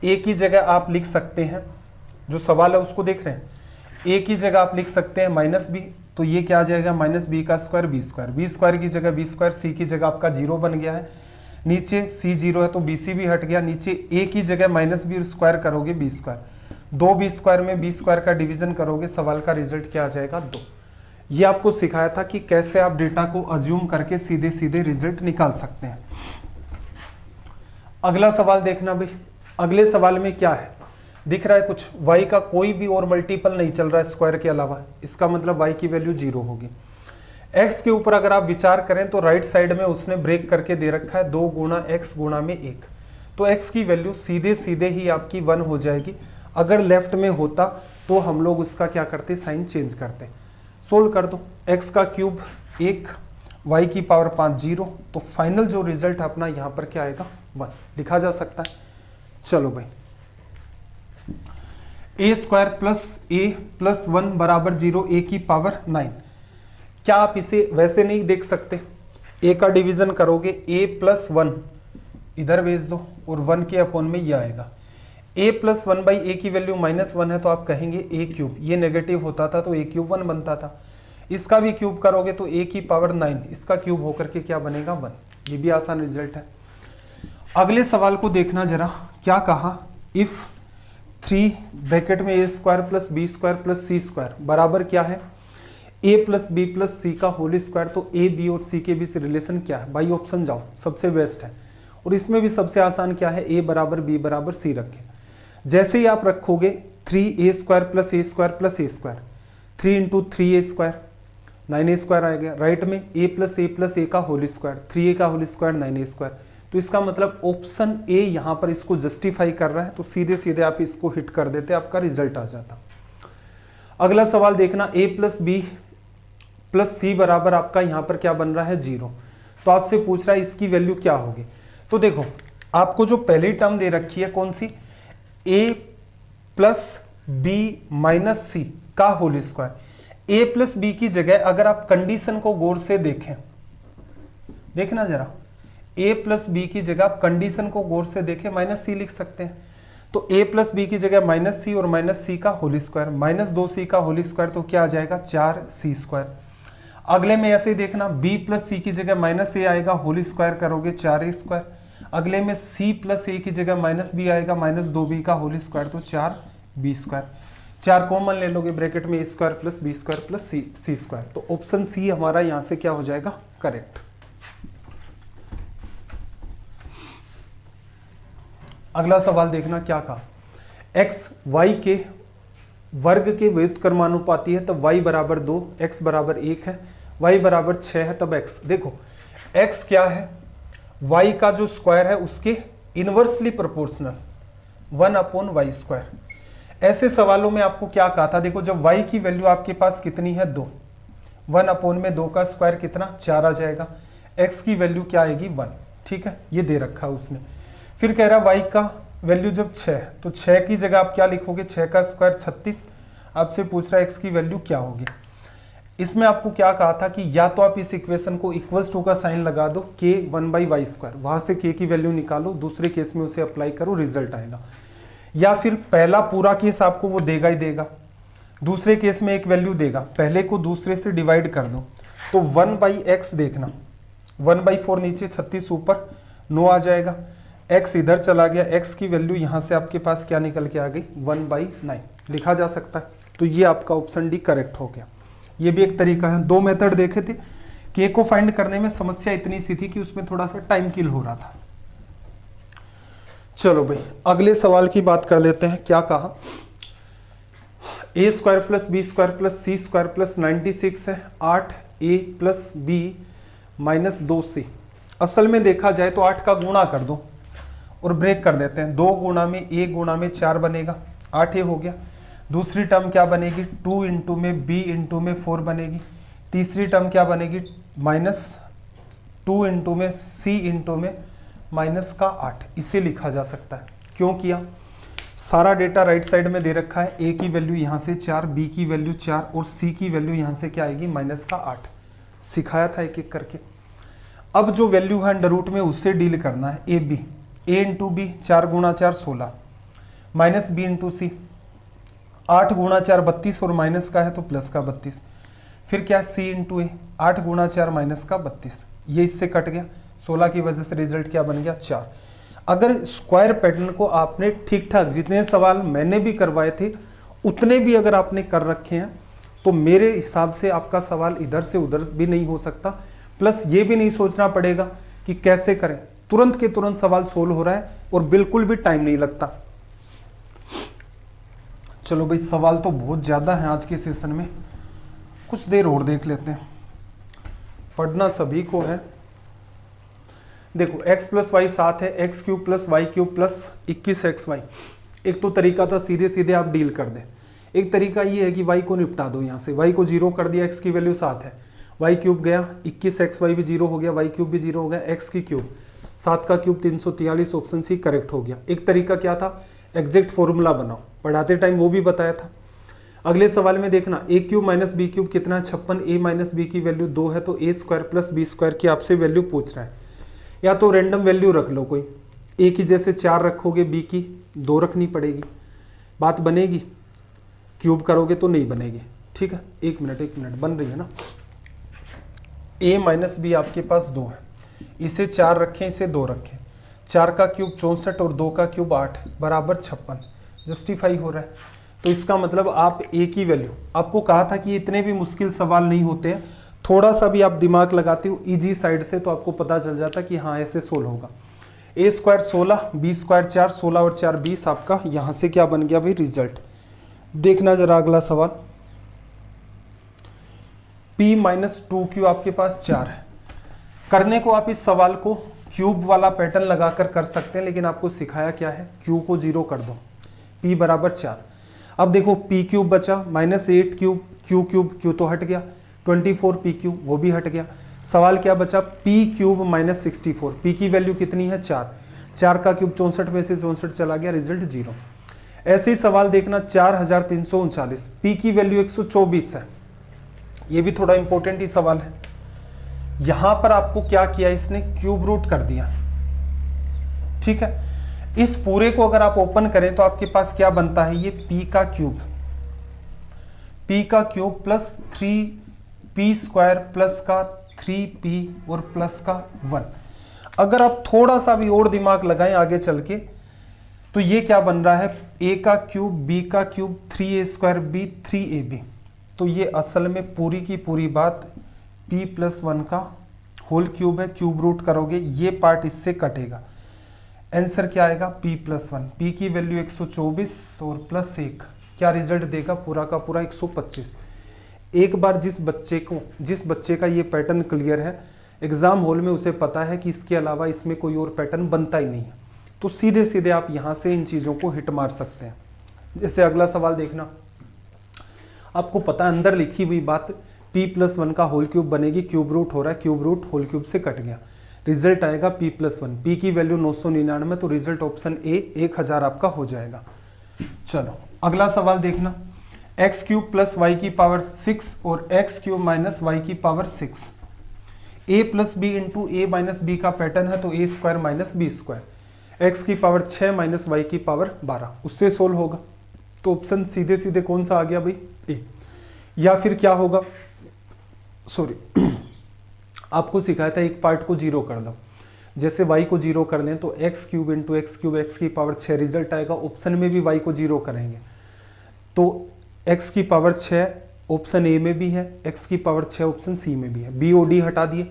a की जगह आप लिख सकते हैं, जो सवाल है उसको देख रहे हैं, a की जगह आप लिख सकते हैं -b, तो ये क्या आ जाएगा -b² b² की जगह b², c की जगह आपका 0 बन गया है, नीचे c 0 है तो bc भी हट गया, नीचे a की जगह -b स्क्वायर करोगे b², 2b² में b² का डिवीजन करोगे, सवाल का रिजल्ट क्या आ जाएगा 2। ये आपको सिखाया था कि कैसे आप डेटा को अज्यूम करके सीधे सीधे रिजल्ट निकाल सकते हैं। अगला सवाल देखना भाई, अगले सवाल में क्या है, दिख रहा है कुछ, y का कोई भी और मल्टीपल नहीं चल रहा है स्क्वायर के अलावा, इसका मतलब y की वैल्यू 0 होगी। x के ऊपर अगर आप विचार करें तो राइट साइड में उसने ब्रेक करके दे रखा है 2 × x × 1, तो x की वैल्यू सीधे सीधे ही आपकी 1 हो जाएगी। अगर लेफ्ट में होता तो हम लोग उसका क्या करते, साइन चेंज करते। सोल्व कर दो, x का क्यूब 1, y की पावर 5 0, तो फाइनल जो रिजल्ट अपना यहाँ पर क्या आएगा 1 लिखा जा सकता है। चलो भाई, a² + a + 1 = 0, a की पावर 9, क्या आप इसे वैसे नहीं देख सकते, a का डिवीजन करोगे a + 1 इधर भेज दो और 1 के अपॉन में ये आएगा, a + 1/a की वैल्यू -1 है तो आप कहेंगे a³, ये नेगेटिव होता था तो a³ 1 बनता था, इसका भी क्यूब करोगे तो a की पावर 9, इसका क्यूब होकर के क्या बनेगा 1, ये भी आसान रिजल्ट है। अगले सवाल को देखना जरा, क्या कहा, इफ 3 ब्रैकेट में a² + b² + c² बराबर क्या है a + b + c का होल स्क्वायर, तो a b और c के बीच रिलेशन क्या है, बाई ऑप्शन जाओ, सबसे बेस्ट है, और इसमें भी सबसे आसान क्या है, a = b = c रखें। जैसे ही आप रखोगे 3a² + a² + a², 3 × 3a², 9a² आएगा, राइट में a + a का होल स्क्वायर, 3a का होल स्क्वायर 9a², तो इसका मतलब ऑप्शन ए यहाँ पर इसको जस्टिफाई कर रहा है, तो सीधे सीधे आप इसको हिट कर देते, आपका रिजल्ट आ जाता। अगला सवाल देखना, a + b + c बराबर आपका यहाँ पर क्या बन रहा है 0, तो आपसे पूछ रहा है इसकी वैल्यू क्या होगी। तो देखो आपको जो पहली टर्म दे रखी है कौन सी, a + b - c का होल स्क्वायर, a + b की जगह अगर आप कंडीशन को गौर से देखें, देखना जरा, a + b की जगह आप कंडीशन को गौर से देखें -c लिख सकते हैं, तो a + b की जगह -c और -c का होल स्क्वायर, -2c का होल स्क्वायर, तो क्या आ जाएगा 4c²। अगले में ऐसे ही देखना, b + c की जगह -a आएगा, होल स्क्वायर करोगे 4a², अगले में c + a की जगह -b आएगा, -2b का होल स्क्वायर, तो 4b², 4 कॉमन ले लोगे, ब्रैकेट में a² + b² + c², तो ऑप्शन सी हमारा यहाँ से क्या हो जाएगा करेक्ट। अगला सवाल देखना, क्या कहा, x y के वर्ग के व्युत्क्रमानुपाती है तब y = 2, x = 1 है, y = 6 है तब x, देखो x क्या है, y का जो स्क्वायर है उसके इनवर्सली प्रोपोर्शनल, 1/y²। ऐसे सवालों में आपको क्या कहा था, देखो जब y की वैल्यू आपके पास कितनी है 2, 1/2 का स्क्वायर कितना 4 आ जाएगा, x की वैल्यू क्या आएगी 1, ठीक है, ये दे रखा है उसने। फिर कह रहा है y का वैल्यू जब 6 है तो 6 की जगह आप क्या लिखोगे, 6 का स्क्वायर 36। आपसे पूछ रहा है x की वैल्यू क्या होगी। इसमें आपको क्या कहा था कि या तो आप इस इक्वेशन को इक्वल्स टू का साइन लगा दो k 1/y², वहां से k की वैल्यू निकालो, दूसरे केस में उसे अप्लाई करो, रिजल्ट आएगा। या फिर पहला पूरा केस आपको वो देगा ही देगा, दूसरे केस में एक वैल्यू देगा, पहले को दूसरे से डिवाइड कर दो तो 1/x देखना, 1/4 नीचे 36 ऊपर 9 आ जाएगा, x इधर चला गया, x की वैल्यू यहां से आपके पास क्या निकल के आ गई 1/9 लिखा जा सकता है। तो ये आपका ऑप्शन डी करेक्ट हो गया। ये भी एक तरीका है। दो मेथड देखे थे, k को फाइंड करने में समस्या इतनी सी थी कि उसमें थोड़ा सा टाइम किल हो रहा था। चलो भाई अगले सवाल की बात कर लेते हैं। क्या कहा, a² + b² + c² + 96 है, 8a + b - 2c। असल में देखा जाए तो 8 का गुणा कर दो और ब्रेक कर देते हैं, 2 गुणा में a गुणा में 4 बनेगा, 8a हो गया। दूसरी टर्म क्या बनेगी, 2 इंटू में b इंटू में 4 बनेगी। तीसरी टर्म क्या बनेगी, -2 इंटू में c इंटू में -8। इसे लिखा जा सकता है। क्यों किया, सारा डेटा राइट साइड में दे रखा है, a की वैल्यू यहाँ से 4, b की वैल्यू 4 और c की वैल्यू यहाँ से क्या आएगी -8। सिखाया था एक एक करके। अब जो वैल्यू है अंडर रूट में उससे डील करना है। a इंटू बी 4 गुणा 4 16 -b इंटू सी 8 गुणा 4 32 और माइनस का है तो प्लस का 32। फिर क्या c इंटू ए 8 गुणा 4 माइनस का 32, ये इससे कट गया, 16 की वजह से रिजल्ट क्या बन गया 4। अगर स्क्वायर पैटर्न को आपने ठीक ठाक, जितने सवाल मैंने भी करवाए थे उतने भी अगर आपने कर रखे हैं तो मेरे हिसाब से आपका सवाल इधर से उधर भी नहीं हो सकता। प्लस ये भी नहीं सोचना पड़ेगा कि कैसे करें, तुरंत के तुरंत सवाल सोल्व हो रहा है और बिल्कुल भी टाइम नहीं लगता। चलो भाई सवाल तो बहुत ज़्यादा है आज के सेशन में, कुछ देर और देख लेते हैं। पढ़ना सभी को है। देखो x + y 7 है, x³ + y³ + 21xy। एक तो तरीका था सीधे सीधे आप डील कर दे, एक तरीका ये है कि y को निपटा दो, यहाँ से y को 0 कर दिया, x की वैल्यू 7 है, y³ गया, 21xy भी 0 हो गया, y³ भी 0 हो गया, x की क्यूब 7 का क्यूब 343, ऑप्शन सी करेक्ट हो गया। एक तरीका क्या था, एग्जैक्ट फॉर्मूला बनाओ, पढ़ाते टाइम वो भी बताया था। अगले सवाल में देखना a³ - b³ कितना है 56, a - b की वैल्यू 2 है तो a² + b² की आपसे वैल्यू पूछ रहा है। या तो रैंडम वैल्यू रख लो कोई, a की जैसे 4 रखोगे, b की 2 रखनी पड़ेगी, बात बनेगी। क्यूब करोगे तो नहीं बनेगी, ठीक है। एक मिनट बन रही है ना। a - b आपके पास 2 है, इसे 4 रखें, इसे 2 रखें, 4 का क्यूब 64 और 2 का क्यूब 8 बराबर 56, जस्टिफाई हो रहा है। तो इसका मतलब आप a की वैल्यू, आपको कहा था कि इतने भी मुश्किल सवाल नहीं होते हैं, थोड़ा सा भी आप दिमाग लगाते हो इजी साइड से तो आपको पता चल जाता कि हाँ ऐसे सोल्व होगा। a² 16, b² 4, 16 और 4 20 आपका यहाँ से क्या बन गया भाई रिजल्ट। देखना जरा अगला सवाल, p - 2q आपके पास 4 है। करने को आप इस सवाल को क्यूब वाला पैटर्न लगाकर कर सकते हैं, लेकिन आपको सिखाया क्या है, q को 0 कर दो, p बराबर 4। अब देखो p³ बचा, -8 q³ तो हट गया, 24 p³ वो भी हट गया। सवाल क्या बचा, p³ - 64, p की वैल्यू कितनी है 4, 4 का क्यूब 64 में से 64 चला गया, रिजल्ट 0। ऐसे ही सवाल देखना 4339, p की वैल्यू 124 है, ये भी थोड़ा इंपॉर्टेंट ही सवाल है। यहां पर आपको क्या किया, इसने क्यूब रूट कर दिया, ठीक है। इस पूरे को अगर आप ओपन करें तो आपके पास क्या बनता है, ये p का क्यूब प्लस 3p² प्लस का 3p और प्लस का 1। अगर आप थोड़ा सा भी और दिमाग लगाएं आगे चल के तो ये क्या बन रहा है, a का क्यूब b का क्यूब 3a² b 3ab। तो ये असल में पूरी की पूरी बात p + 1 का होल क्यूब है, क्यूब रूट करोगे ये पार्ट इससे कटेगा, आंसर क्या आएगा p + 1। p की वैल्यू 124 और प्लस 1 क्या रिजल्ट देगा, पूरा का पूरा 125। एक बार जिस बच्चे का ये पैटर्न क्लियर है, एग्जाम हॉल में उसे पता है कि इसके अलावा इसमें कोई और पैटर्न बनता ही नहीं है। तो सीधे सीधे आप यहाँ से इन चीज़ों को हिट मार सकते हैं। जैसे अगला सवाल देखना, आपको पता है अंदर लिखी हुई बात p+1 का होल क्यूब बनेगी, क्यूब रूट हो रहा है, क्यूब रूट होल क्यूब से कट गया, रिजल्ट आएगा p+1, p की वैल्यू 999, तो रिजल्ट ऑप्शन ए 1000 आपका हो जाएगा। चलो अगला सवाल देखना, एक्स क्यूब प्लस वाई की पावर 6 और एक्स क्यूब माइनस वाई की power 6, a plus b into a minus b का पैटर्न है, तो a square minus b square, x की पावर 6 माइनस वाई की पावर 12, उससे सोल्व होगा। तो ऑप्शन सीधे सीधे कौन सा आ गया भाई, ए। या फिर क्या होगा, सॉरी आपको सिखाया था एक पार्ट को जीरो कर दो, जैसे y को जीरो कर दें तो x cube into x cube x की पावर 6 रिजल्ट आएगा। ऑप्शन में भी y को जीरो करेंगे तो x की पावर 6 ऑप्शन ए में भी है, x की पावर 6 ऑप्शन सी में भी है, बी ओ डी हटा दिए।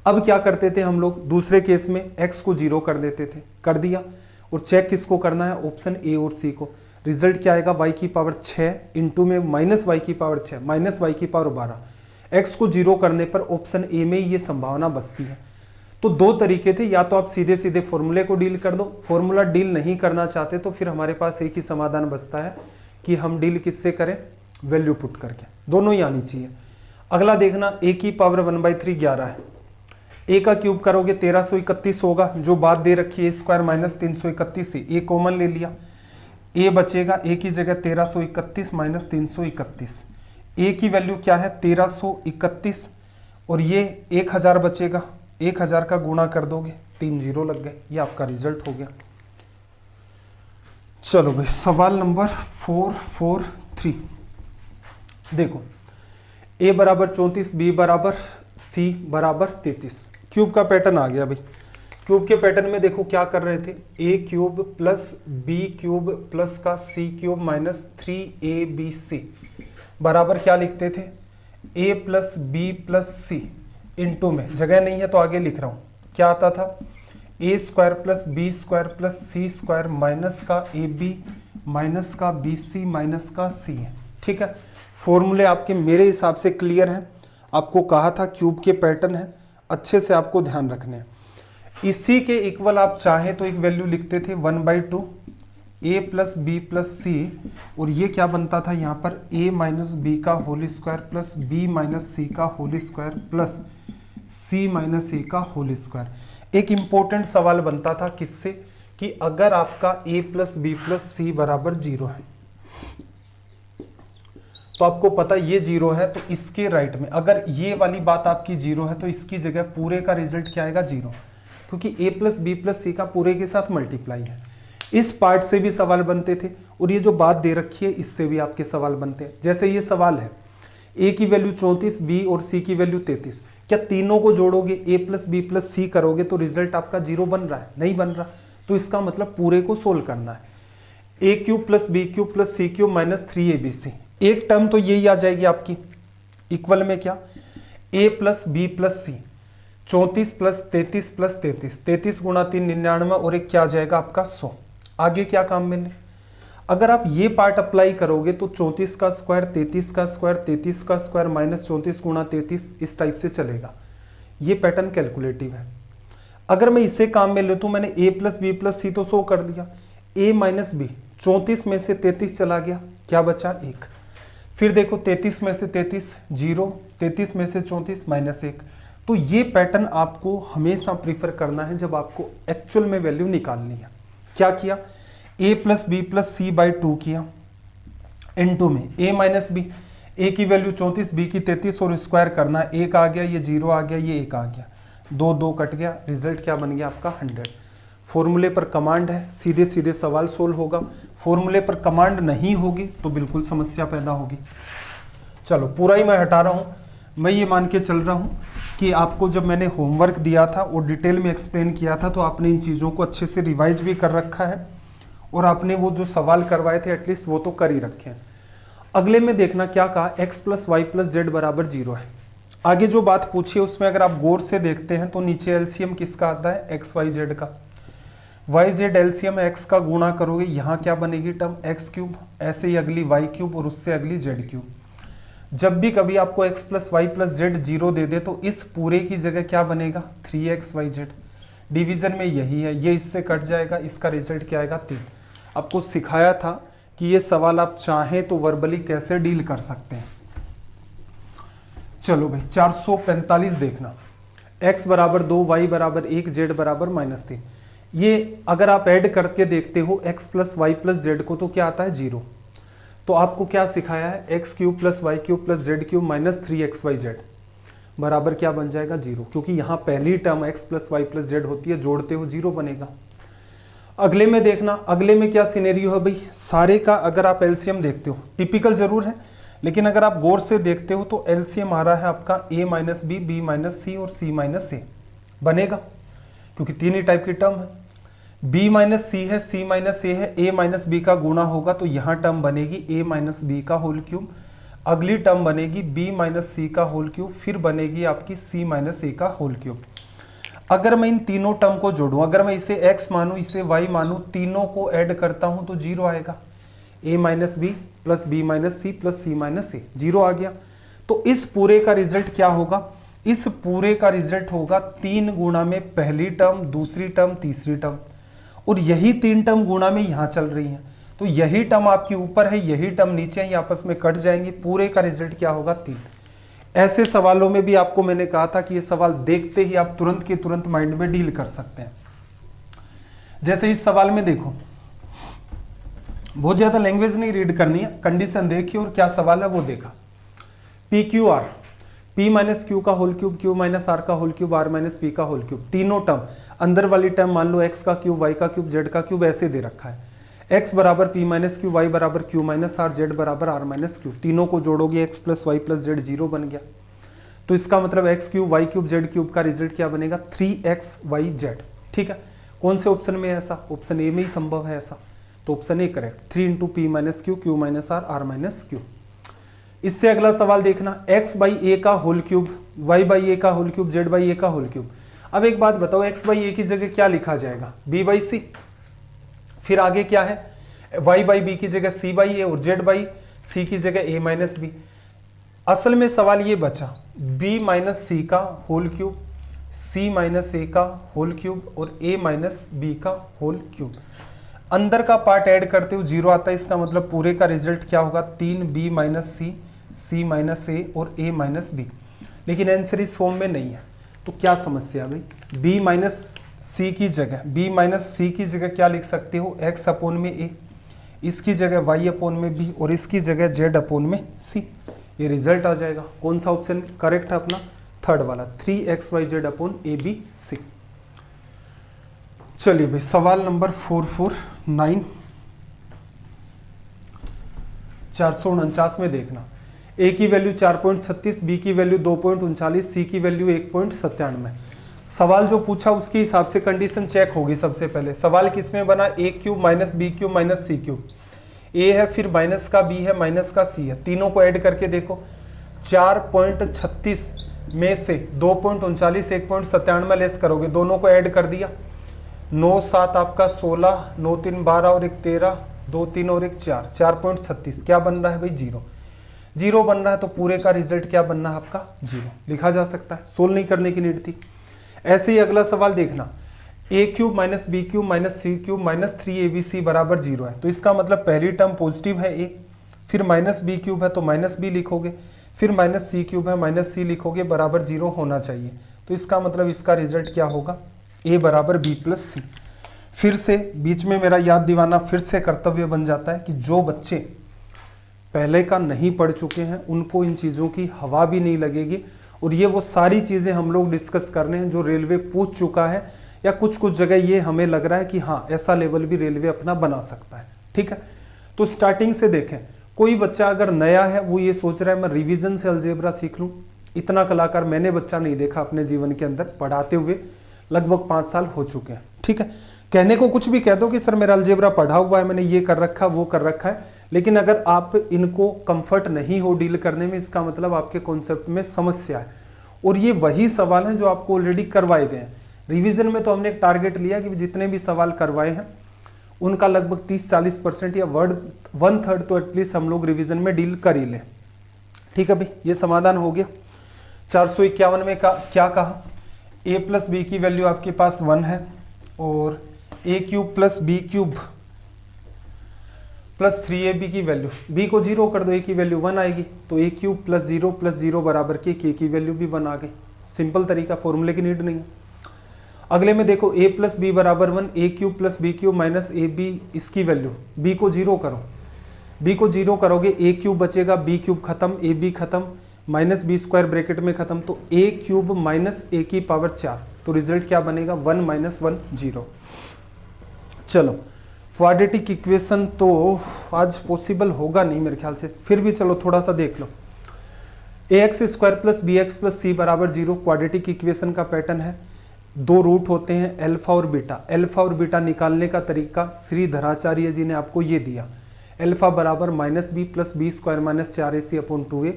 अब क्या करते थे हम लोग, दूसरे केस में x को जीरो कर देते थे, कर दिया, और चेक किसको करना है, ऑप्शन ए और सी को। रिजल्ट क्या आएगा, y की पावर 6 इंटू में माइनस वाई की पावर 6 माइनस वाई की पावर 12, x को जीरो करने पर ऑप्शन ए में ये संभावना बचती है। तो दो तरीके थे, या तो आप सीधे सीधे फॉर्मूले को डील कर दो, फॉर्मूला डील नहीं करना चाहते तो फिर हमारे पास एक ही समाधान बचता है कि हम डील किससे करें, वैल्यू पुट करके, दोनों ही आनी चाहिए। अगला देखना, a की पावर 1/3 11 है, a का क्यूब करोगे 1331 होगा, जो बात दे रखी है स्क्वायर माइनस 331 से a कॉमन ले लिया, a बचेगा, a की जगह 1331 माइनस 331, a की वैल्यू क्या है 1331, और ये 1000 बचेगा, 1000 का गुणा कर दोगे, 3 जीरो लग गए, ये आपका रिजल्ट हो गया। चलो भाई सवाल नंबर 443, देखो a बराबर 34, b बराबर c बराबर 33, क्यूब का पैटर्न आ गया भाई। क्यूब के पैटर्न में देखो क्या कर रहे थे, a cube plus b cube plus का c क्यूब माइनस 3abc बराबर क्या लिखते थे, a plus b plus c, into में जगह नहीं है तो आगे लिख रहा हूं, क्या आता था, A square plus B square plus C square minus का ए बी माइनस का बी सी माइनस का सी है। ठीक है, फॉर्मूले आपके मेरे हिसाब से क्लियर हैं। आपको कहा था क्यूब के पैटर्न है, अच्छे से आपको ध्यान रखने हैं। इसी के इक्वल आप चाहें तो एक वैल्यू लिखते थे 1/2 a plus b plus c, और ये क्या बनता था यहाँ पर a माइनस बी का whole square plus b minus c का whole square plus c minus a का होल स्क्वायर। एक इंपॉर्टेंट सवाल बनता था किससे, कि अगर आपका a plus b plus c बराबर 0 है, तो आपको पता ये 0 है, तो इसके राइट में अगर ये वाली बात आपकी 0 है तो इसकी जगह पूरे का रिजल्ट क्या आएगा 0, क्योंकि a plus b plus c का पूरे के साथ मल्टीप्लाई है। इस पार्ट से भी सवाल बनते थे, और ये जो बात दे रखी है इससे भी आपके सवाल बनते हैं। जैसे ये सवाल है, a की वैल्यू 34, b और c की वैल्यू 33, क्या तीनों को जोड़ोगे a प्लस बी प्लस सी करोगे तो रिजल्ट आपका 0 बन रहा है, नहीं बन रहा, तो इसका मतलब पूरे को सोल्व करना है। a cube plus b cube plus c cube minus 3abc, एक टर्म तो यही आ जाएगी आपकी, इक्वल में क्या a plus b plus c, 34 plus 33 plus 33, 33 गुणा 3 99, और एक क्या आ जाएगा आपका 100। आगे क्या काम मिले, अगर आप ये पार्ट अप्लाई करोगे तो 34 का स्क्वायर 33 का स्क्वायर 33 का स्क्वायर माइनस 34 गुणा 33, इस टाइप से चलेगा। ये पैटर्न कैलकुलेटिव है। अगर मैं इससे काम में ले तो मैंने a प्लस बी प्लस सी तो 100 कर दिया, a माइनस बी, 34 में से 33 चला गया, क्या बचा 1। फिर देखो 33 में से 33 0, 33 में से 34 माइनस 1। तो ये पैटर्न आपको हमेशा प्रीफर करना है जब आपको एक्चुअल में वैल्यू निकालनी है। क्या किया, a plus b plus c by 2 किया, इनटू में a माइनस बी, a की वैल्यू 34 b की 33 और स्क्वायर करना, 1 आ गया, ये 0 आ गया, ये 1 आ गया, 2 कट गया, रिजल्ट क्या बन गया आपका 100। फॉर्मूले पर कमांड है, सीधे सीधे सवाल सोल्व होगा। फॉर्मूले पर कमांड नहीं होगी तो बिल्कुल समस्या पैदा होगी। चलो पूरा ही मैं हटा रहा हूँ, मैं ये मान के चल रहा हूँ कि आपको जब मैंने होमवर्क दिया था और डिटेल में एक्सप्लेन किया था तो आपने इन चीज़ों को अच्छे से रिवाइज भी कर रखा है, और आपने वो जो सवाल करवाए थे एटलीस्ट वो तो कर ही रखे हैं। अगले में देखना क्या कहा, x plus y plus z बराबर 0 है। आगे जो बात पूछी है उसमें अगर आप गौर से देखते हैं तो नीचे एलसीएम किसका आता है, एक्स वाई जेड का। वाई जेड एलसीएम एक्स का गुणा करोगे, यहाँ क्या बनेगी टर्म एक्स क्यूब, ऐसे ही अगली वाई क्यूब और उससे अगली जेड क्यूब। जब भी कभी आपको x plus y plus z 0 दे दे तो इस पूरे की जगह क्या बनेगा 3x वाई जेड। डिवीजन में यही है, ये इससे कट जाएगा, इसका रिजल्ट क्या आएगा 3। आपको सिखाया था कि ये सवाल आप चाहें तो वर्बली कैसे डील कर सकते हैं। चलो भाई 445 देखना, x बराबर 2, y बराबर 1, z बराबर -3। ये अगर आप ऐड करके देखते हो x plus y plus z को तो क्या आता है 0। तो आपको क्या सिखाया है, x cube plus y cube plus z cube minus 3xyz बराबर क्या बन जाएगा 0, क्योंकि यहाँ पहली term x plus y plus z होती है, जोड़ते हो 0 बनेगा। अगले में देखना, अगले में क्या सिनेरियो है भाई, सारे का अगर आप एलसीएम देखते हो, टिपिकल जरूर है लेकिन अगर आप गौर से देखते हो तो एलसीएम आ रहा है आपका a minus b, b minus c और c माइनस ए बनेगा, क्योंकि तीन ही टाइप की टर्म है। b माइनस सी है, c माइनस ए है, a माइनस बी का गुणा होगा तो यहाँ टर्म बनेगी a माइनस बी का होल क्यूब, अगली टर्म बनेगी b माइनस सी का होल क्यूब, फिर बनेगी आपकी c माइनस ए का होल क्यूब। अगर मैं इन तीनों टर्म को जोड़ूं, अगर मैं इसे x मानूं, इसे y मानूं, तीनों को ऐड करता हूं तो 0 आएगा। a minus b plus b minus c plus c minus a, 0 आ गया। तो इस पूरे का रिजल्ट क्या होगा, इस पूरे का रिजल्ट होगा 3 गुणा में पहली टर्म, दूसरी टर्म, तीसरी टर्म, और यही 3 टर्म गुणा में यहाँ चल रही हैं। तो यही टर्म आपकी ऊपर है, यही टर्म नीचे है, ये आपस में कट जाएंगे, पूरे का रिजल्ट क्या होगा 3। ऐसे सवालों में भी आपको मैंने कहा था कि ये सवाल देखते ही आप तुरंत के तुरंत माइंड में डील कर सकते हैं। जैसे इस सवाल में देखो, बहुत ज्यादा लैंग्वेज नहीं रीड करनी है, कंडीशन देखी और क्या सवाल है वो देखा। P q r, p minus q का whole cube, q minus r का whole cube, r minus p का होल क्यूब, तीनों टर्म, अंदर वाली टर्म मान लो एक्स का क्यूब, वाई का क्यूब, जेड का क्यूब, ऐसे दे रखा है। एक्स बराबर पी माइनस क्यू, वाई बराबर क्यू माइनस आर, जेड बराबर आर माइनस क्यू, तीनों को जोड़ोगे x plus y plus z 0 बन गया। तो इसका मतलब x cube y cube z cube का रिजल्ट क्या बनेगा 3xyz। ठीक है, कौन से ऑप्शन में है ऐसा, ऑप्शन ए में ही संभव है ऐसा, तो option a correct, 3 into p minus q, q minus r, r minus q. इससे अगला सवाल देखना, x बाई ए का whole cube, y by a का whole cube, z by a का होल क्यूब। अब एक बात बताओ, x बाई ए की जगह क्या लिखा जाएगा, b बाई सी, फिर आगे क्या है, y बाई बी की जगह c बाई ए और z बाई सी की जगह a माइनस बी। असल में सवाल ये बचा, b माइनस सी का होल क्यूब, c माइनस ए का होल क्यूब और a माइनस बी का होल क्यूब। अंदर का पार्ट ऐड करते हो 0 आता है, इसका मतलब पूरे का रिजल्ट क्या होगा 3b माइनस सी, c माइनस ए और a माइनस बी। लेकिन आंसर इस फॉर्म में नहीं है, तो क्या समस्या भाई, b माइनस सी की जगह, b माइनस सी की जगह क्या लिख सकते हो, x अपोन में a, इसकी जगह y अपोन में b और इसकी जगह z अपोन में c। ये रिजल्ट आ जाएगा। कौन सा ऑप्शन करेक्ट है अपना, थर्ड वाला, 3xyz upon A B C. चलिए भाई सवाल नंबर 449, 449 में देखना, ए की वैल्यू 4.36, बी की वैल्यू 2.39, सी की वैल्यू 1.97। सवाल जो पूछा उसके हिसाब से कंडीशन चेक होगी। सबसे पहले सवाल किस में बना, a cube minus b cube minus c cube, a है फिर माइनस का बी है माइनस का सी है, तीनों को ऐड करके देखो, 4.36 में से 2.39 1.97 लेस करोगे, दोनों को ऐड कर दिया, 9 7 आपका 16, 9 3 12 और 1 13, 2 3 और 1 4, 4.36 क्या बन रहा है भाई 0 बन रहा है। तो पूरे का रिजल्ट क्या बनना है आपका 0 लिखा जा सकता है, सोल्व नहीं करने की नीड थी। ऐसे ही अगला सवाल देखना, a cube minus b cube minus c cube minus 3abc बराबर 0 है, तो इसका मतलब पहली टर्म पॉजिटिव है ए, फिर माइनस बी क्यूब है तो माइनस बी लिखोगे, फिर माइनस सी क्यूब है माइनस सी लिखोगे, बराबर 0 होना चाहिए। तो इसका मतलब इसका रिजल्ट क्या होगा, ए बराबर बी प्लस सी। फिर से बीच में मेरा याद दिवाना फिर से कर्तव्य बन जाता है कि जो बच्चे पहले का नहीं पढ़ चुके हैं उनको इन चीज़ों की हवा भी नहीं लगेगी, और ये वो सारी चीज़ें हम लोग डिस्कस कर रहे हैं जो रेलवे पूछ चुका है, या कुछ कुछ जगह ये हमें लग रहा है कि हाँ ऐसा लेवल भी रेलवे अपना बना सकता है। ठीक है, तो स्टार्टिंग से देखें, कोई बच्चा अगर नया है वो ये सोच रहा है मैं रिवीजन से अलजेब्रा सीख लूँ, इतना कलाकार मैंने बच्चा नहीं देखा अपने जीवन के अंदर, पढ़ाते हुए लगभग 5 साल हो चुके हैं। ठीक है, कहने को कुछ भी कह दो कि सर मेरा अलजेब्रा पढ़ा हुआ है, मैंने ये कर रखा वो कर रखा है, लेकिन अगर आप इनको कंफर्ट नहीं हो डील करने में, इसका मतलब आपके कॉन्सेप्ट में समस्या है। और ये वही सवाल हैं जो आपको ऑलरेडी करवाए गए हैं। रिवीजन में तो हमने एक टारगेट लिया कि जितने भी सवाल करवाए हैं उनका लगभग 30-40% या 1/3 तो एटलीस्ट हम लोग रिवीजन में डील कर ही लें। ठीक है भाई, ये समाधान हो गया। 451 में क्या कहा, a प्लस बी की वैल्यू आपके पास 1 है और a cube plus b cube plus 3ab की वैल्यू, b को 0 कर दो, a की वैल्यू 1 आएगी, तो a क्यूब प्लस 0 बराबर के k की वैल्यू भी 1 आ गई। सिंपल तरीका, फॉर्मूले की नीड नहीं है। अगले में देखो a प्लस बी बराबर 1, a cube plus b cube minus a b, इसकी वैल्यू b को 0 करो, b को 0 करोगे a क्यूब बचेगा, b क्यूब खत्म, ए बी खत्म, माइनस बी स्क्वायर ब्रैकेट में खत्म, तो a क्यूब माइनस a की पावर 4, तो रिजल्ट क्या बनेगा 1 माइनस 1 0। चलो क्वाड्रेटिक इक्वेशन तो आज पॉसिबल होगा नहीं मेरे ख्याल से, फिर भी चलो थोड़ा सा देख लो। ax square plus b x plus c बराबर 0 क्वाड्रेटिक इक्वेशन का पैटर्न है। दो रूट होते हैं अल्फा और बीटा, अल्फा और बीटा निकालने का तरीका श्रीधराचार्य जी ने आपको ये दिया, अल्फा बराबर minus b plus B square minus 4ac upon 2a,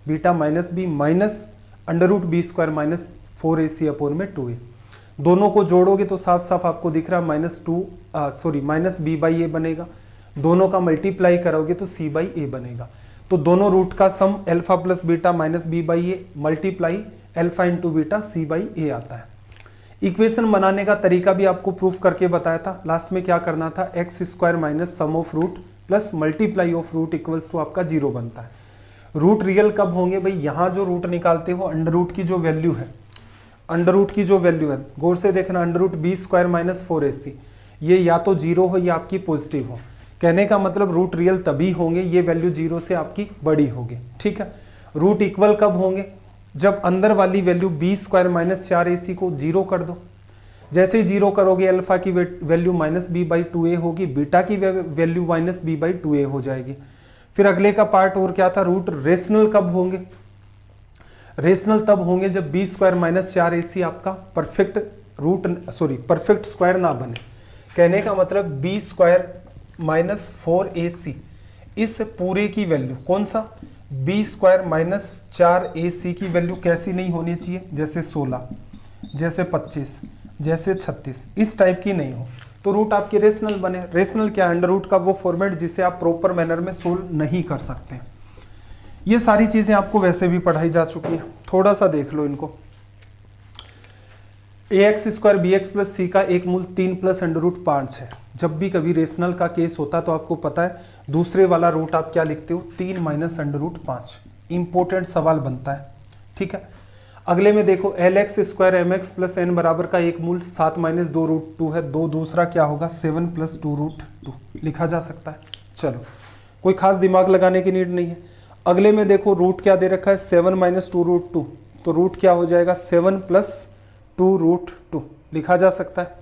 beta minus b minus under root b square minus 4ac upon में 2a। दोनों को जोड़ोगे तो साफ साफ आपको दिख रहा है माइनस बी बाई ए बनेगा, दोनों का मल्टीप्लाई करोगे तो सी बाई ए बनेगा। तो दोनों रूट का sum alpha plus beta minus b by a multiply alpha into beta c by a आता है। इक्वेशन बनाने का तरीका भी आपको प्रूफ करके बताया था। लास्ट में क्या करना था, x square minus sum of root plus multiply of root equals to आपका 0 बनता है। रूट रियल कब होंगे भाई, यहाँ जो रूट निकालते हो अंडर रूट की जो वैल्यू है, अंडर रूट की जो वैल्यू है गौर से देखना, under root b square minus 4ac, ये या तो 0 हो या आपकी पॉजिटिव हो। कहने का मतलब रूट रियल तभी होंगे ये वैल्यू 0 से आपकी बड़ी होगी, ठीक है। रूट इक्वल कब होंगे, जब अंदर वाली value B square minus 4ac को 0 कर दो। जैसे ही 0 करोगे अल्फा की value minus b by 2a होगी, बीटा की value minus b by 2a हो जाएगी। फिर अगले का पार्ट और क्या था, रूट रेशनल कब होंगे, रेशनल तब होंगे जब बी स्क्वायर माइनस 4ac आपका परफेक्ट स्क्वायर ना बने। कहने का मतलब बी स्क्वायर माइनस 4ac इस पूरे की वैल्यू, कौन सा, बी स्क्वायर माइनस 4ac की वैल्यू कैसी नहीं होनी चाहिए, जैसे 16, जैसे 25, जैसे 36, इस टाइप की नहीं हो, तो रूट आपके रेशनल बने। रेशनल क्या है, अंडर रूट का वो फॉर्मेट जिसे आप प्रॉपर मैनर में सोल्व नहीं कर सकते। ये सारी चीजें आपको वैसे भी पढ़ाई जा चुकी हैं, थोड़ा सा देख लो इनको। ax square b x plus c का एक मूल 3 प्लस अंडर रूट 5 है। जब भी कभी रेशनल का केस होता है तो आपको पता है दूसरे वाला रूट आप क्या लिखते हो, 3 माइनस अंडर रूट 5। इंपॉर्टेंट सवाल बनता है, ठीक है। अगले में देखो lx square m x plus n बराबर का एक मूल 7 माइनस 2 रूट 2 है, दो दूसरा क्या होगा 7 प्लस 2 रूट 2 लिखा जा सकता है। चलो कोई खास दिमाग लगाने की नीड नहीं है। अगले में देखो रूट क्या दे रखा है 7 माइनस 2 रूट 2, तो रूट क्या हो जाएगा 7 प्लस 2 रूट 2 लिखा जा सकता है।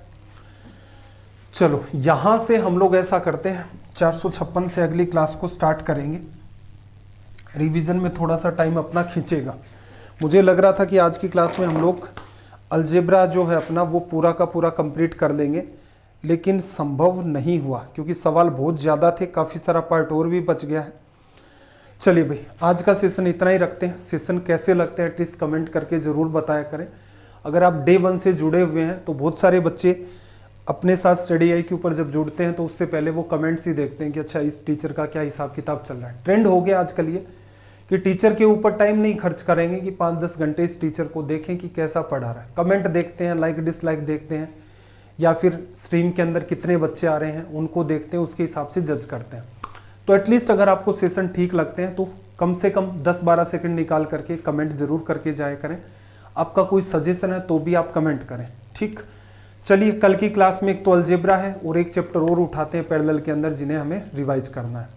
चलो यहां से हम लोग ऐसा करते हैं, 456 से अगली क्लास को स्टार्ट करेंगे। रिवीजन में थोड़ा सा टाइम अपना खींचेगा। मुझे लग रहा था कि आज की क्लास में हम लोग अलजेब्रा जो है अपना वो पूरा का पूरा कंप्लीट कर लेंगे, लेकिन संभव नहीं हुआ क्योंकि सवाल बहुत ज़्यादा थे, काफ़ी सारा पार्ट और भी बच गया है। चलिए भाई आज का सेशन इतना ही रखते हैं। सेशन कैसे लगते हैं एटलीस्ट कमेंट करके ज़रूर बताया करें। अगर आप डे 1 से जुड़े हुए हैं तो बहुत सारे बच्चे अपने साथ स्टडी आई के ऊपर जब जुड़ते हैं तो उससे पहले वो कमेंट्स ही देखते हैं कि अच्छा इस टीचर का क्या हिसाब किताब चल रहा है। ट्रेंड हो गया आजकल ये कि टीचर के ऊपर टाइम नहीं खर्च करेंगे कि 5-10 घंटे इस टीचर को देखें कि कैसा पढ़ा रहा है। कमेंट देखते हैं, लाइक डिसलाइक देखते हैं, या फिर स्ट्रीम के अंदर कितने बच्चे आ रहे हैं उनको देखते हैं, उसके हिसाब से जज करते हैं। तो एटलीस्ट अगर आपको सेशन ठीक लगते हैं तो कम से कम 10-12 सेकंड निकाल करके कमेंट जरूर करके जाया करें। आपका कोई सजेशन है तो भी आप कमेंट करें, ठीक। चलिए कल की क्लास में एक तो अलजेब्रा है और एक चैप्टर और उठाते हैं पैरेलल के अंदर जिन्हें हमें रिवाइज करना है।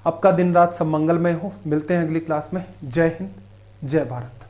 आपका दिन रात सब मंगलमय हो। मिलते हैं अगली क्लास में। जय हिंद, जय भारत।